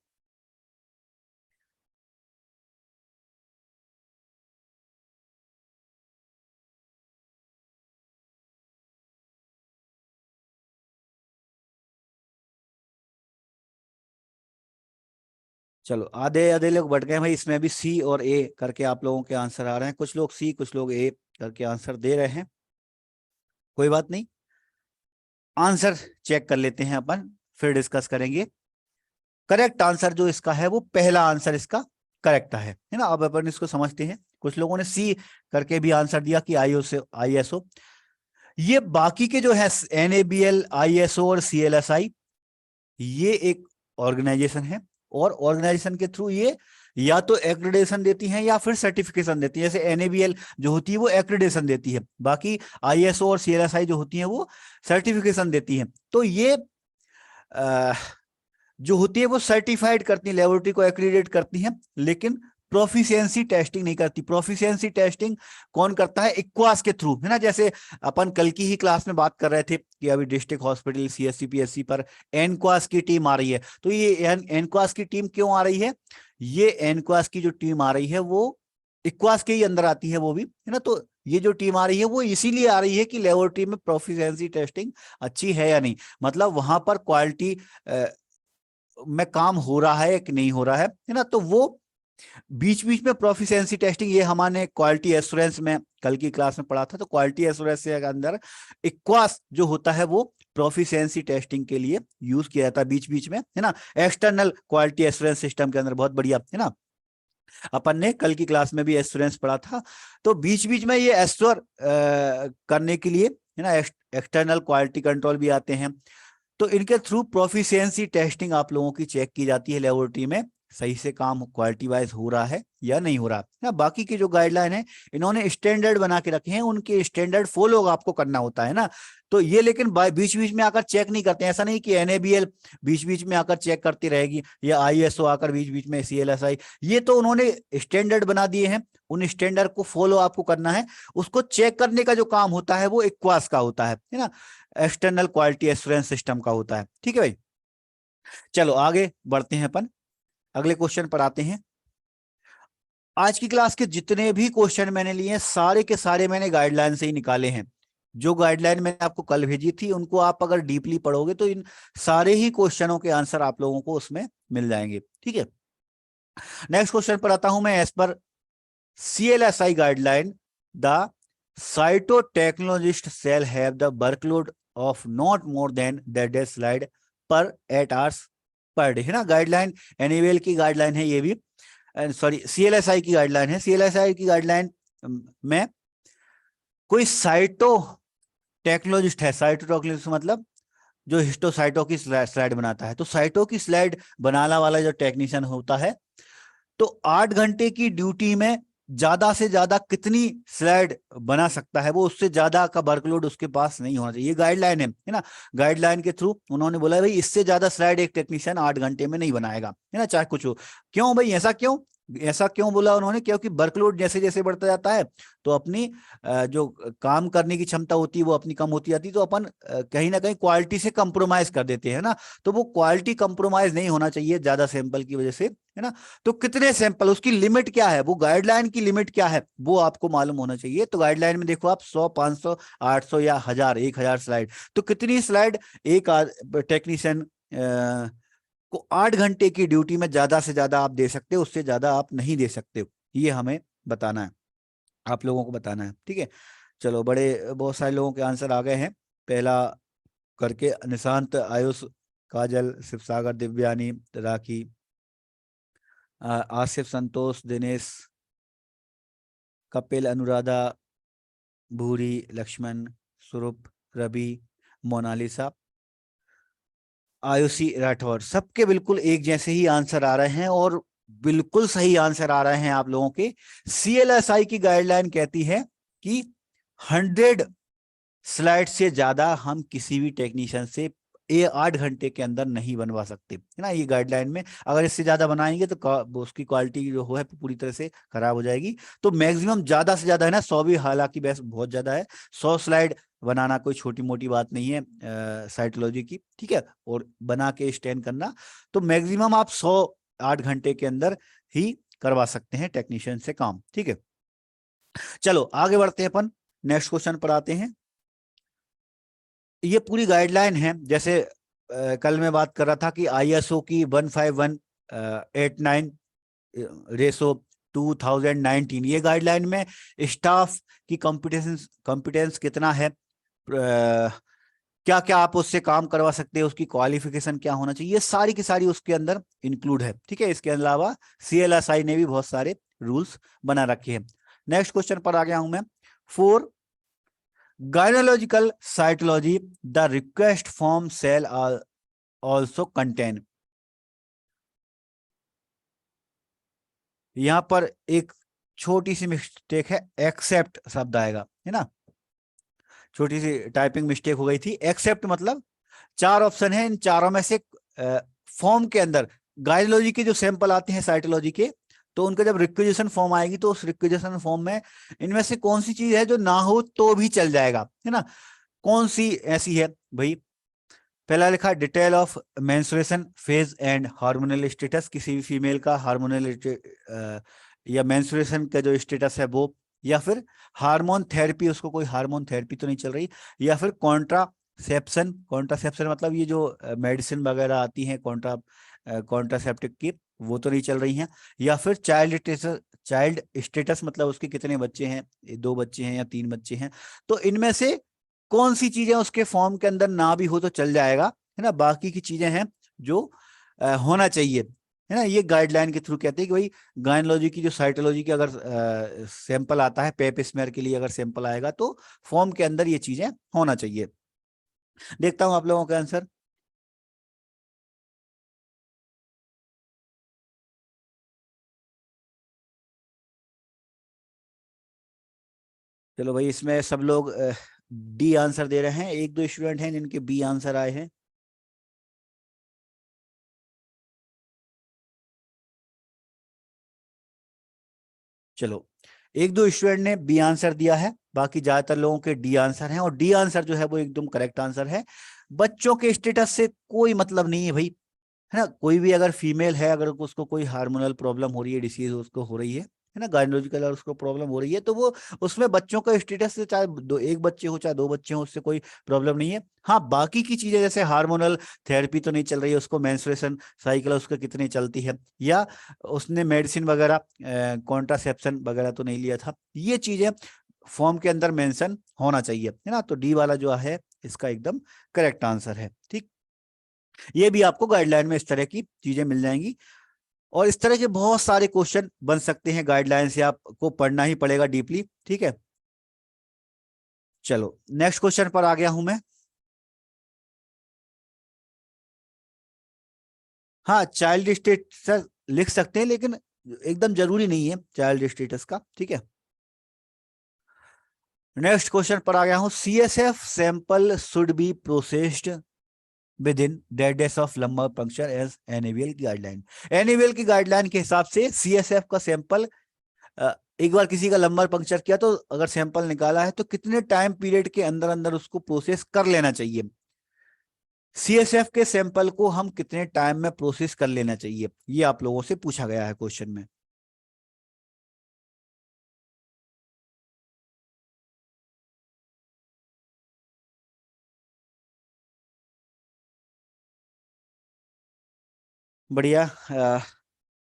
चलो आधे आधे लोग बढ़ गए भाई, इसमें भी सी और ए करके आप लोगों के आंसर आ रहे हैं, कुछ लोग सी कुछ लोग ए करके आंसर दे रहे हैं, कोई बात नहीं। आंसर चेक कर लेते हैं अपन, फिर डिस्कस करेंगे। करेक्ट आंसर जो इसका है वो पहला आंसर इसका करेक्ट है ना। अब अपन इसको समझते हैं। कुछ लोगों ने सी करके भी आंसर दिया कि ISO। ये बाकी के जो है NABL, ISO और CLSI, ये एक ऑर्गेनाइजेशन है, और ऑर्गेनाइजेशन के थ्रू ये या तो एक्रेडिटेशन देती हैं या फिर सर्टिफिकेशन देती है। जैसे NABL जो होती है वो एक्रेडिटेशन देती है, बाकी ISO और CLSI जो होती हैं वो सर्टिफिकेशन देती हैं। तो ये जो होती है वो सर्टिफाइड करती है, लेबोरेटरी को एक्रेडिट करती हैं, लेकिन प्रोफिशिएंसी टेस्टिंग नहीं करती। प्रोफिशिएंसी टेस्टिंग कौन करता है? इक्वास के थ्रू, है ना। जैसे अपन कल की ही क्लास में बात कर रहे थे कि अभी डिस्ट्रिक्ट हॉस्पिटल CSC PSC पर एनक्वास की टीम आ रही है। तो ये एनक्वास की टीम क्यों आ रही है? ये एनक्वास की जो टीम आ रही है वो इक्वास के ही अंदर आती है वो भी, है ना। तो ये जो टीम आ रही है वो इसीलिए आ रही है कि लेबोरेटरी में प्रोफिशिएंसी टेस्टिंग अच्छी है या नहीं, मतलब वहां पर क्वालिटी में काम हो रहा है कि नहीं हो रहा है ना। तो वो बीच बीच में प्रोफिशिएंसी टेस्टिंग, ये हमारे क्वालिटी एश्योरेंस में कल की क्लास में पढ़ा था। तो क्वालिटी एश्योरेंस के अंदर इक्वास जो होता है वो प्रोफिशिएंसी टेस्टिंग के लिए यूज किया जाता है बीच बीच में, है ना। एक्सटर्नल क्वालिटी एश्योरेंस सिस्टम के अंदर, बहुत बढ़िया, है ना। अपन ने कल की क्लास में भी एश्योरेंस पढ़ा था। तो बीच बीच में ये एश्योर करने के लिए, है ना, एक्सटर्नल क्वालिटी कंट्रोल भी आते हैं। तो इनके थ्रू प्रोफिशिएंसी टेस्टिंग आप लोगों की चेक की जाती है लेबोरेटरी में, सही से काम क्वालिटी वाइज हो रहा है या नहीं हो रहा है। बाकी की जो गाइडलाइन है इन्होंने स्टैंडर्ड बना के रखे हैं, उनके स्टैंडर्ड फॉलो आपको करना होता है ना। तो ये लेकिन बीच बीच में आकर चेक नहीं करते, ऐसा नहीं कि NABL बीच बीच में आकर चेक करती रहेगी या ISO आकर बीच बीच में, CLSI। ये तो उन्होंने स्टैंडर्ड बना दिए हैं, उन स्टैंडर्ड को फॉलो आपको करना है। उसको चेक करने का जो काम होता है वो इक्वास का होता है ना, एक्सटर्नल क्वालिटी एश्योरेंस सिस्टम का होता है। ठीक है भाई, चलो आगे बढ़ते हैं, अपन अगले क्वेश्चन पर आते हैं। आज की क्लास के जितने भी क्वेश्चन मैंने लिए हैं सारे के सारे मैंने गाइडलाइन से ही निकाले हैं। जो गाइडलाइन मैंने आपको कल भेजी थी उनको आप अगर डीपली पढ़ोगे तो इन सारे ही क्वेश्चनों के आंसर आप लोगों को उसमें मिल जाएंगे। ठीक है, नेक्स्ट क्वेश्चन पर आता हूं मैं। As per CLSI guideline, the cytotechnologist shall have the workload of not more than the slide per 8 hours per day, है ना। गाइडलाइन NABL की गाइडलाइन है ये भी, सॉरी CLSI की गाइडलाइन है। CLSI की गाइडलाइन में कोई साइटो टेक्नोलॉजिस्ट है, साइटोटेक्नोलॉजिस्ट मतलब जो हिस्टोसाइटो की स्लाइड बनाता है। तो साइटो की स्लाइड बनाने वाला जो टेक्नीशियन होता है, तो 8 घंटे की ड्यूटी में ज्यादा से ज्यादा कितनी स्लाइड बना सकता है, वो उससे ज्यादा का वर्कलोड उसके पास नहीं होना चाहिए। ये गाइडलाइन है ना। गाइडलाइन के थ्रू उन्होंने बोला भाई इससे ज्यादा स्लाइड एक टेक्नीशियन 8 घंटे में नहीं बनाएगा, है ना, चाहे कुछ हो। क्यों भाई, ऐसा क्यों? ऐसा क्यों बोला उन्होंने? क्योंकि वर्कलोड जैसे जैसे बढ़ता जाता है तो अपनी जो काम करने की क्षमता होती है वो अपनी कम होती जाती है। तो अपन कहीं ना कहीं क्वालिटी से कंप्रोमाइज कर देते हैं ना। तो वो क्वालिटी कंप्रोमाइज नहीं होना चाहिए ज्यादा सैंपल की वजह से, है ना। तो कितने सैंपल, उसकी लिमिट क्या है, वो गाइडलाइन की लिमिट क्या है वो आपको मालूम होना चाहिए। तो गाइडलाइन में देखो आप 100, 500, 800 या 1000 स्लाइड, तो कितनी स्लाइड एक टेक्नीशियन को 8 घंटे की ड्यूटी में ज्यादा से ज्यादा आप दे सकते हो, उससे ज्यादा आप नहीं दे सकते हो। ये हमें बताना है, आप लोगों को बताना है। ठीक है, चलो बहुत सारे लोगों के आंसर आ गए हैं। पहला करके निशांत, आयुष, काजल, शिवसागर, दिव्यानी, राखी, आसिफ, संतोष, दिनेश, कपिल, अनुराधा, भूरी, लक्ष्मण, स्वरूप, रवि, मोनालिसा, आयुषी, राठौर, सबके बिल्कुल एक जैसे ही आंसर आ रहे हैं और बिल्कुल सही आंसर आ रहे हैं आप लोगों के। CLSI की गाइडलाइन कहती है कि 100 स्लाइड से ज्यादा हम किसी भी टेक्नीशियन से ये 8 घंटे के अंदर नहीं बनवा सकते, है ना। ये गाइडलाइन में अगर इससे ज्यादा बनाएंगे तो उसकी क्वालिटी जो है पूरी तरह से खराब हो जाएगी। तो मैक्सिमम ज्यादा से ज्यादा है ना 100 भी हालांकि बेस्ट बहुत ज्यादा है, 100 स्लाइड बनाना कोई छोटी मोटी बात नहीं है साइटोलॉजी की, ठीक है, और बना के स्टैंड करना। तो मैक्सिमम आप 100 8 घंटे के अंदर ही करवा सकते हैं टेक्नीशियन से काम, ठीक है। चलो आगे बढ़ते हैं, अपन नेक्स्ट क्वेश्चन पर आते हैं। ये पूरी गाइडलाइन है, जैसे कल मैं बात कर रहा था कि आईएसओ की 15189 रेसो 2019, ये गाइडलाइन में स्टाफ की कॉम्पिटेंस कितना है, क्या क्या आप उससे काम करवा सकते हैं, उसकी क्वालिफिकेशन क्या होना चाहिए, ये सारी की सारी उसके अंदर इंक्लूड है, ठीक है। इसके अलावा सीएलएसआई ने भी बहुत सारे रूल्स बना रखे हैं। नेक्स्ट क्वेश्चन पर आ गया हूं मैं। For gynaecological cytology the request form shall also contain, यहां पर एक छोटी सी मिस्टेक है, एक्सेप्ट शब्द आएगा, है ना, छोटी सी टाइपिंग मिस्टेक हो गई थी। एक्सेप्ट मतलब 4 ऑप्शन है, इन चारों में से फॉर्म के अंदर गायनोलॉजी के जो सैंपल आते हैं साइटोलॉजी के, तो उनका जब रिक्वेजिशन फॉर्म आएगी तो उस रिक्वेजिशन फॉर्म में इनमें से कौन सी चीज है जो ना हो तो भी चल जाएगा, है ना। कौन सी ऐसी है भाई, पहला लिखा detail of menstruation phase and hormonal status, किसी भी फीमेल का हार्मोनल या मेंस्ट्रुएशन का जो स्टेटस है वो, या फिर हार्मोन थेरेपी, उसको कोई हार्मोन थेरेपी तो नहीं चल रही, या फिर कॉन्ट्रासेप्शन, कॉन्ट्रासेप्शन मतलब ये जो मेडिसिन वगैरह आती हैं कॉन्ट्रासेप्टिव की, वो तो नहीं चल रही हैं, या फिर चाइल्ड स्टेटस मतलब उसके कितने बच्चे हैं, 2 बच्चे हैं या 3 बच्चे हैं। तो इनमें से कौन सी चीजें उसके फॉर्म के अंदर ना भी हो तो चल जाएगा, है ना, बाकी की चीजें हैं जो होना चाहिए, है ना। ये गाइडलाइन के थ्रू कहते हैं कि भाई गायनोलॉजी की जो साइटोलॉजी की अगर सैंपल आता है, पेप स्मेयर के लिए अगर सैंपल आएगा तो फॉर्म के अंदर ये चीजें होना चाहिए। देखता हूं आप लोगों का आंसर। चलो भाई, इसमें सब लोग डी आंसर दे रहे हैं, एक दो स्टूडेंट हैं जिनके बी आंसर आए हैं। चलो, एक दो स्टूडेंट ने बी आंसर दिया है, बाकी ज्यादातर लोगों के डी आंसर हैं, और डी आंसर जो है वो एकदम करेक्ट आंसर है। बच्चों के स्टेटस से कोई मतलब नहीं है भाई, है ना। कोई भी अगर फीमेल है, अगर उसको कोई हार्मोनल प्रॉब्लम हो रही है, डिसीज उसको हो रही है ना, गायनोलॉजिकल और उसको प्रॉब्लम हो रही है, तो वो उसमें बच्चों का स्टेटस से चाहे एक बच्चे हो चाहे 2 बच्चे हो, उससे कोई प्रॉब्लम नहीं है। हाँ, बाकी की चीजें जैसे हार्मोनल थेरेपी तो नहीं चल रही है, उसको मेंस्ट्रुएशन साइकिल उसका कितनी चलती है, या उसने मेडिसिन वगैरह कॉन्ट्रासेप्शन वगैरह तो नहीं लिया था, ये चीजें फॉर्म के अंदर मेंशन होना चाहिए, है ना। तो डी वाला जो है इसका एकदम करेक्ट आंसर है, ठीक। ये भी आपको गाइडलाइन में इस तरह की चीजें मिल जाएंगी, और इस तरह के बहुत सारे क्वेश्चन बन सकते हैं गाइडलाइन से, आपको पढ़ना ही पड़ेगा डीपली, ठीक है। चलो नेक्स्ट क्वेश्चन पर आ गया हूं मैं। हाँ, चाइल्ड स्टेटस लिख सकते हैं, लेकिन एकदम जरूरी नहीं है चाइल्ड स्टेटस का, ठीक है। नेक्स्ट क्वेश्चन पर आ गया हूं। CSF sample should be processed within dead days of lumbar puncture as NABL की गाइडलाइन। एनएबीएल की गाइडलाइन के हिसाब से सीएसएफ का सैंपल एक बार किसी का लंबर पंक्चर किया तो अगर सैंपल निकाला है तो कितने टाइम पीरियड के अंदर अंदर उसको प्रोसेस कर लेना चाहिए, सीएसएफ के सैंपल को हम कितने टाइम में प्रोसेस कर लेना चाहिए, ये आप लोगों से पूछा गया है क्वेश्चन में। बढ़िया,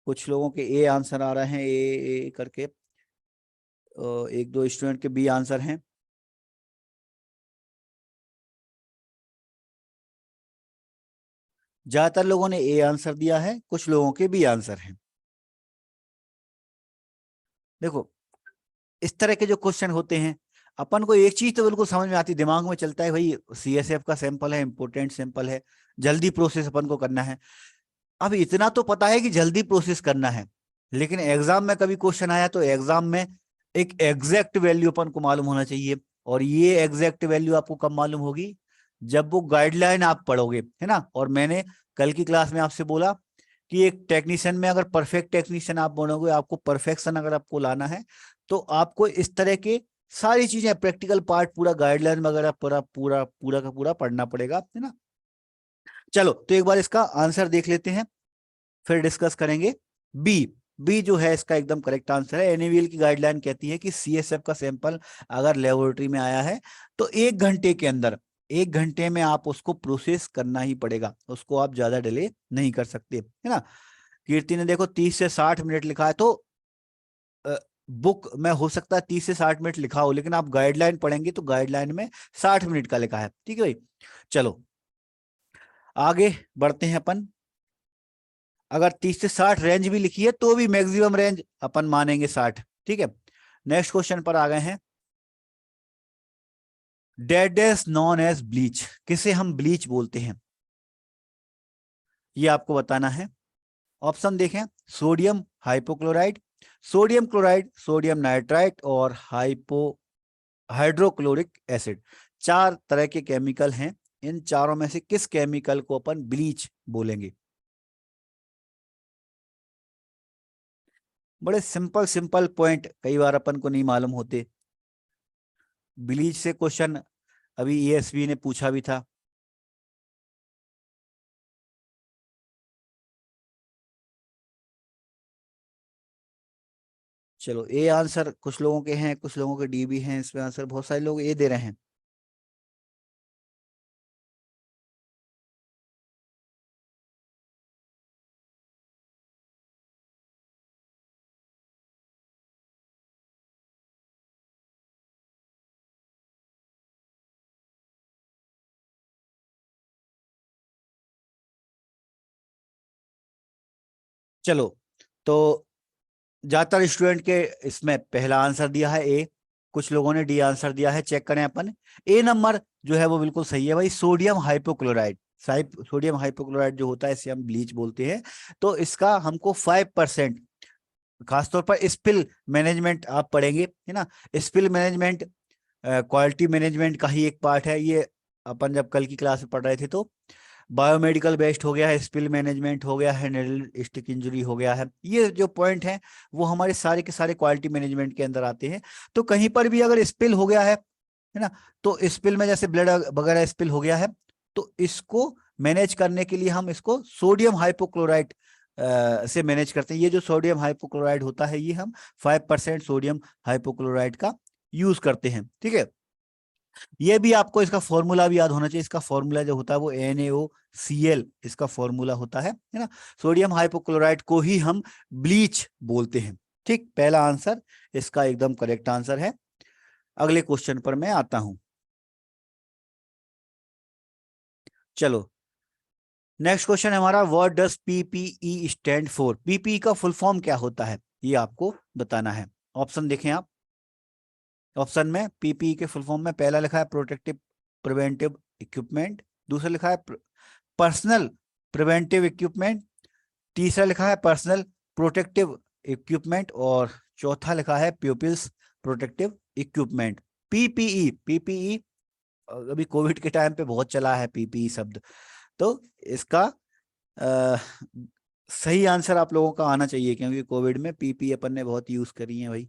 कुछ लोगों के ए आंसर आ रहे हैं, ए करके, एक दो स्टूडेंट के बी आंसर हैं। ज्यादातर लोगों ने ए आंसर दिया है, कुछ लोगों के बी आंसर हैं। देखो, इस तरह के जो क्वेश्चन होते हैं, अपन को एक चीज तो बिल्कुल समझ में आती, दिमाग में चलता है भाई सीएसएफ का सैंपल है, इंपोर्टेंट सैंपल है, जल्दी प्रोसेस अपन को करना है। अब इतना तो पता है कि जल्दी प्रोसेस करना है, लेकिन एग्जाम में कभी क्वेश्चन आया तो एग्जाम में एक एग्जैक्ट वैल्यू अपन को मालूम होना चाहिए, और ये एग्जैक्ट वैल्यू आपको कब मालूम होगी, जब वो गाइडलाइन आप पढ़ोगे, है ना। और मैंने कल की क्लास में आपसे बोला कि एक टेक्नीशियन में अगर परफेक्ट टेक्नीशियन आप बनोगे, आपको परफेक्शन अगर आपको लाना है, तो आपको इस तरह के सारी चीजें, प्रैक्टिकल पार्ट पूरा गाइडलाइन वगैरह पूरा पूरा पूरा का पूरा पढ़ना पड़ेगा, है ना। चलो तो एक बार इसका आंसर देख लेते हैं, फिर डिस्कस करेंगे। बी, बी जो है इसका एकदम करेक्ट आंसर है। एनएवीएल की गाइडलाइन कहती है कि सीएसएफ का सैंपल अगर लेबोरेटरी में आया है तो 1 घंटे के अंदर, 1 घंटे में आप उसको प्रोसेस करना ही पड़ेगा, उसको आप ज्यादा डिले नहीं कर सकते, है ना। कीर्ति ने देखो 30 से 60 मिनट लिखा है, तो बुक में हो सकता है 30 से 60 मिनट लिखा हो, लेकिन आप गाइडलाइन पढ़ेंगे तो गाइडलाइन में 60 मिनट का लिखा है, ठीक है भाई। चलो आगे बढ़ते हैं अपन। अगर 30 से 60 रेंज भी लिखी है तो भी मैक्सिमम रेंज अपन मानेंगे 60, ठीक है। नेक्स्ट क्वेश्चन पर आ गए हैं। Dead is known as bleach, किसे हम ब्लीच बोलते हैं, ये आपको बताना है। ऑप्शन देखें, sodium hypochloride, sodium chloride, sodium nitrite और हाइड्रोक्लोरिक एसिड। 4 तरह के केमिकल हैं, इन चारों में से किस केमिकल को अपन ब्लीच बोलेंगे। बड़े सिंपल सिंपल पॉइंट कई बार अपन को नहीं मालूम होते। ब्लीच से क्वेश्चन अभी ईएसवी ने पूछा भी था। चलो ए आंसर कुछ लोगों के हैं, कुछ लोगों के डी भी हैं, इसमें आंसर बहुत सारे लोग ए दे रहे हैं। चलो तो ज्यादातर स्टूडेंट के इसमें पहला आंसर दिया है ए, कुछ लोगों ने डी आंसर दिया है, चेक करें अपन। ए नंबर जो है वो बिल्कुल सही है भाई, सोडियम हाइपोक्लोराइड। सोडियम हाइपोक्लोराइड जो होता है इसे हम ब्लीच बोलते हैं। तो इसका हमको 5%, खासतौर पर स्पिल मैनेजमेंट आप पढ़ेंगे, है ना। स्पिल मैनेजमेंट क्वालिटी मैनेजमेंट का ही एक पार्ट है ये। अपन जब कल की क्लास में पढ़ रहे थे तो बायोमेडिकल वेस्ट हो गया है, स्पिल मैनेजमेंट हो गया है, नेडल स्टिक इंजरी हो गया है, ये जो पॉइंट है वो हमारे सारे के सारे क्वालिटी मैनेजमेंट के अंदर आते हैं। तो कहीं पर भी अगर स्पिल हो गया है ना, तो स्पिल में जैसे ब्लड वगैरह स्पिल हो गया है, तो इसको मैनेज करने के लिए हम इसको सोडियम हाइपोक्लोराइड से मैनेज करते हैं। ये जो सोडियम हाइपोक्लोराइड होता है ये हम 5% सोडियम हाइपोक्लोराइड का यूज करते हैं, ठीक है। ये भी आपको इसका फॉर्मूला भी याद होना चाहिए। इसका फॉर्मूला जो होता है वो NaOCl इसका फॉर्मूला होता है ना। सोडियम हाइपोक्लोराइड को ही हम ब्लीच बोलते हैं, ठीक। पहला आंसर इसका एकदम करेक्ट आंसर है। अगले क्वेश्चन पर मैं आता हूं। चलो नेक्स्ट क्वेश्चन है हमारा, what does PPE stand for. PPE का फुल फॉर्म क्या होता है ये आपको बताना है। ऑप्शन देखें आप। ऑप्शन में पीपीई के फुल फॉर्म में पहला लिखा है प्रोटेक्टिव प्रिवेंटिव इक्विपमेंट, दूसरा लिखा है पर्सनल प्रिवेंटिव इक्विपमेंट, तीसरा लिखा है पर्सनल प्रोटेक्टिव इक्विपमेंट और चौथा लिखा है pupils protective equipment. PPE, PPE अभी कोविड के टाइम पे बहुत चला है पीपीई शब्द, तो इसका आ, सही आंसर आप लोगों का आना चाहिए, क्योंकि कोविड में पीपीई अपन ने बहुत यूज करी है भाई।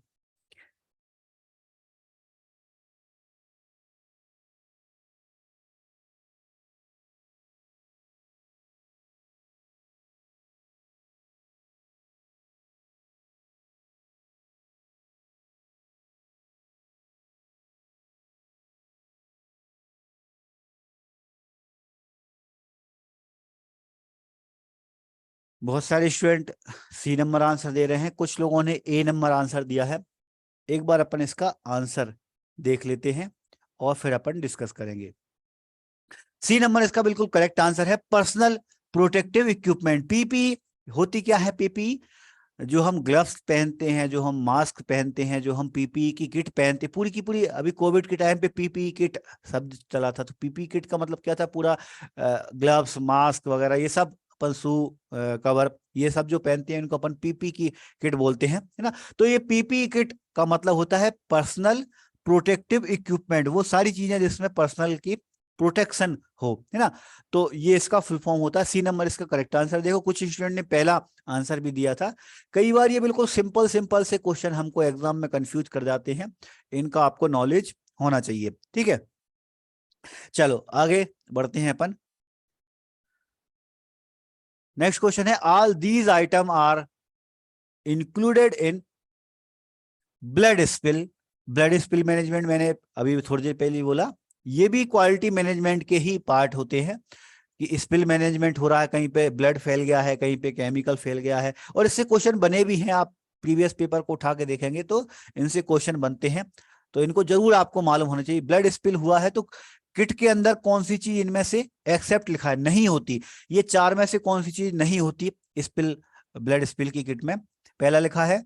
बहुत सारे स्टूडेंट सी नंबर आंसर दे रहे हैं, कुछ लोगों ने ए नंबर आंसर दिया है। एक बार अपन इसका आंसर देख लेते हैं और फिर अपन डिस्कस करेंगे। सी नंबर इसका बिल्कुल करेक्ट आंसर है, पर्सनल प्रोटेक्टिव इक्विपमेंट। पीपी होती क्या है, पीपी जो हम ग्लव्स पहनते हैं, जो हम मास्क पहनते हैं, जो हम पीपी की किट पहनते हैं, पूरी की पूरी। अभी कोविड के टाइम पे पीपी किट शब्द चला था, तो पीपी किट का मतलब क्या था, पूरा ग्लव्स मास्क वगैरह ये सब अपन शू कवर ये सब जो पहनते हैं इनको अपन पीपी की किट बोलते हैं, है ना। तो ये पीपी किट का मतलब होता है पर्सनल प्रोटेक्टिव इक्विपमेंट, वो सारी चीजें जिसमें पर्सनल की प्रोटेक्शन हो, है ना। तो ये इसका फुल फॉर्म होता है। सी नंबर इसका करेक्ट आंसर। देखो कुछ स्टूडेंट ने पहला आंसर भी दिया था। कई बार ये बिल्कुल सिंपल सिंपल से क्वेश्चन हमको एग्जाम में कंफ्यूज कर जाते हैं, इनका आपको नॉलेज होना चाहिए, ठीक है। चलो आगे बढ़ते हैं अपन। नेक्स्ट क्वेश्चन है, all these item are included in blood spill. Blood spill management मैंने अभी थोड़ी देर पहले बोला, ये भी क्वालिटी मैनेजमेंट के ही पार्ट होते हैं कि स्पिल मैनेजमेंट हो रहा है, कहीं पे ब्लड फैल गया है, कहीं पे केमिकल फैल गया है, और इससे क्वेश्चन बने भी हैं। आप प्रीवियस पेपर को उठा के देखेंगे तो इनसे क्वेश्चन बनते हैं, तो इनको जरूर आपको मालूम होना चाहिए। ब्लड स्पिल हुआ है तो किट के अंदर कौन सी चीज इनमें से एक्सेप्ट लिखा है, नहीं होती। ये चार में से कौन सी चीज नहीं होती स्पिल, ब्लड स्पिल की किट में? पहला लिखा है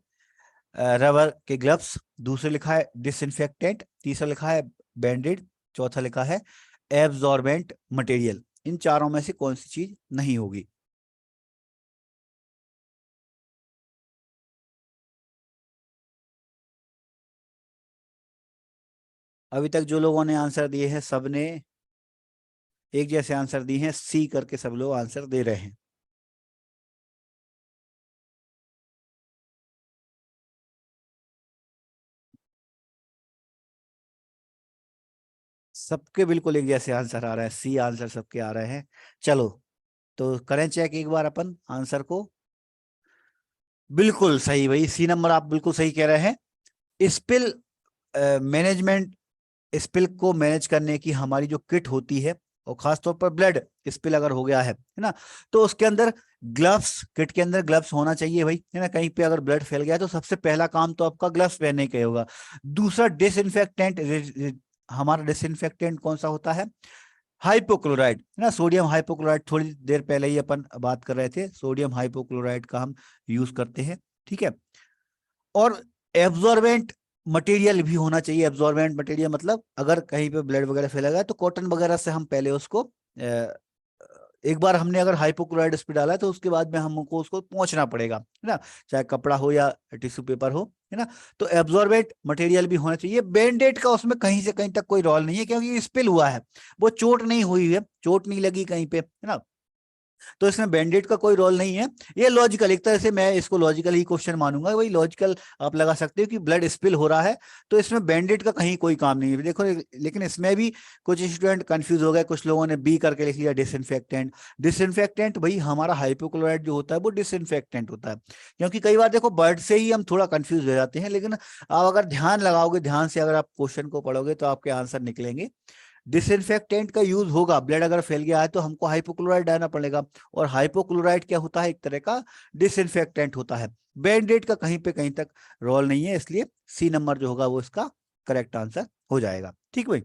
रबर के ग्लव्स, दूसरे लिखा है डिसइंफेक्टेंट, तीसरा लिखा है बैंडेड, चौथा लिखा है एब्जॉर्बेंट मटेरियल। इन चारों में से कौन सी चीज नहीं होगी? अभी तक जो लोगों ने आंसर दिए हैं सबने एक जैसे आंसर दिए हैं, सी करके सब लोग आंसर दे रहे हैं। सबके बिल्कुल एक जैसे आंसर आ रहा है, सी आंसर सबके आ रहे हैं। चलो तो करें चेक एक बार अपन आंसर को। बिल्कुल सही भाई, सी नंबर आप बिल्कुल सही कह रहे हैं। स्पिल मैनेजमेंट, स्पिल को मैनेज करने की हमारी जो किट होती है, और खासतौर पर ब्लड स्पिल अगर हो गया है ना, तो उसके अंदर ग्लव्स, किट के अंदर ग्लव्स होना चाहिए भाई, है ना। कहीं पे अगर ब्लड फैल गया तो सबसे पहला काम तो आपका ग्लव्स पहनने का होगा। दूसरा डिसइंफेक्टेंट, हमारा डिसइंफेक्टेंट कौन सा होता है? हाइपोक्लोराइड, है ना। सोडियम हाइपोक्लोराइड, थोड़ी देर पहले ही अपन बात कर रहे थे, सोडियम हाइपोक्लोराइड का हम यूज करते हैं, ठीक है। और एब्जॉर्बेंट मटेरियल भी होना चाहिए। एब्जॉर्बेंट मटेरियल मतलब अगर कहीं पे ब्लड वगैरह फैला गया तो कॉटन वगैरह से हम पहले उसको एक बार हमने अगर हाइपोक्लोराइड इस पे डाला है तो उसके बाद में हमको उसको पोंछना पड़ेगा, है ना, चाहे कपड़ा हो या टिश्यू पेपर हो, है ना। तो एब्जॉर्बेंट मटेरियल भी होना चाहिए। बैंडेड का उसमें कहीं से कहीं तक कोई रोल नहीं है, क्योंकि स्पिल हुआ है, वो चोट नहीं हुई है, चोट नहीं लगी कहीं पे, है ना। तो इसमें बैंडेड का कोई रोल नहीं है। ये लॉजिकल, एक तरह से मैं इसको लॉजिकल ही क्वेश्चन मानूंगा, वही लॉजिकल आप लगा सकते हो कि ब्लड स्पिल हो रहा है तो इसमें बैंडेड का कहीं कोई काम नहीं है। देखो लेकिन इसमें भी कुछ स्टूडेंट कंफ्यूज हो गए, कुछ लोगों ने बी करके लिख लिया डिसइंफेक्टेंट। डिसइंफेक्टेंट भाई हमारा हाइपोक्लोराइड जो होता है वो डिसइंफेक्टेंट होता है, क्योंकि कई बार देखो वर्ड से ही हम थोड़ा कंफ्यूज हो जाते हैं, लेकिन आप अगर ध्यान लगाओगे, ध्यान से अगर आप क्वेश्चन को पढ़ोगे तो आपके आंसर निकलेंगे। डिसइंफेक्टेंट का यूज होगा, ब्लड अगर फैल गया है तो हमको हाइपोक्लोराइड डालना पड़ेगा, और हाइपोक्लोराइड क्या होता है? एक तरह का डिसइंफेक्टेंट होता है। बैंडेड का कहीं पे कहीं तक रोल नहीं है, इसलिए सी नंबर जो होगा वो इसका करेक्ट आंसर हो जाएगा, ठीक भाई।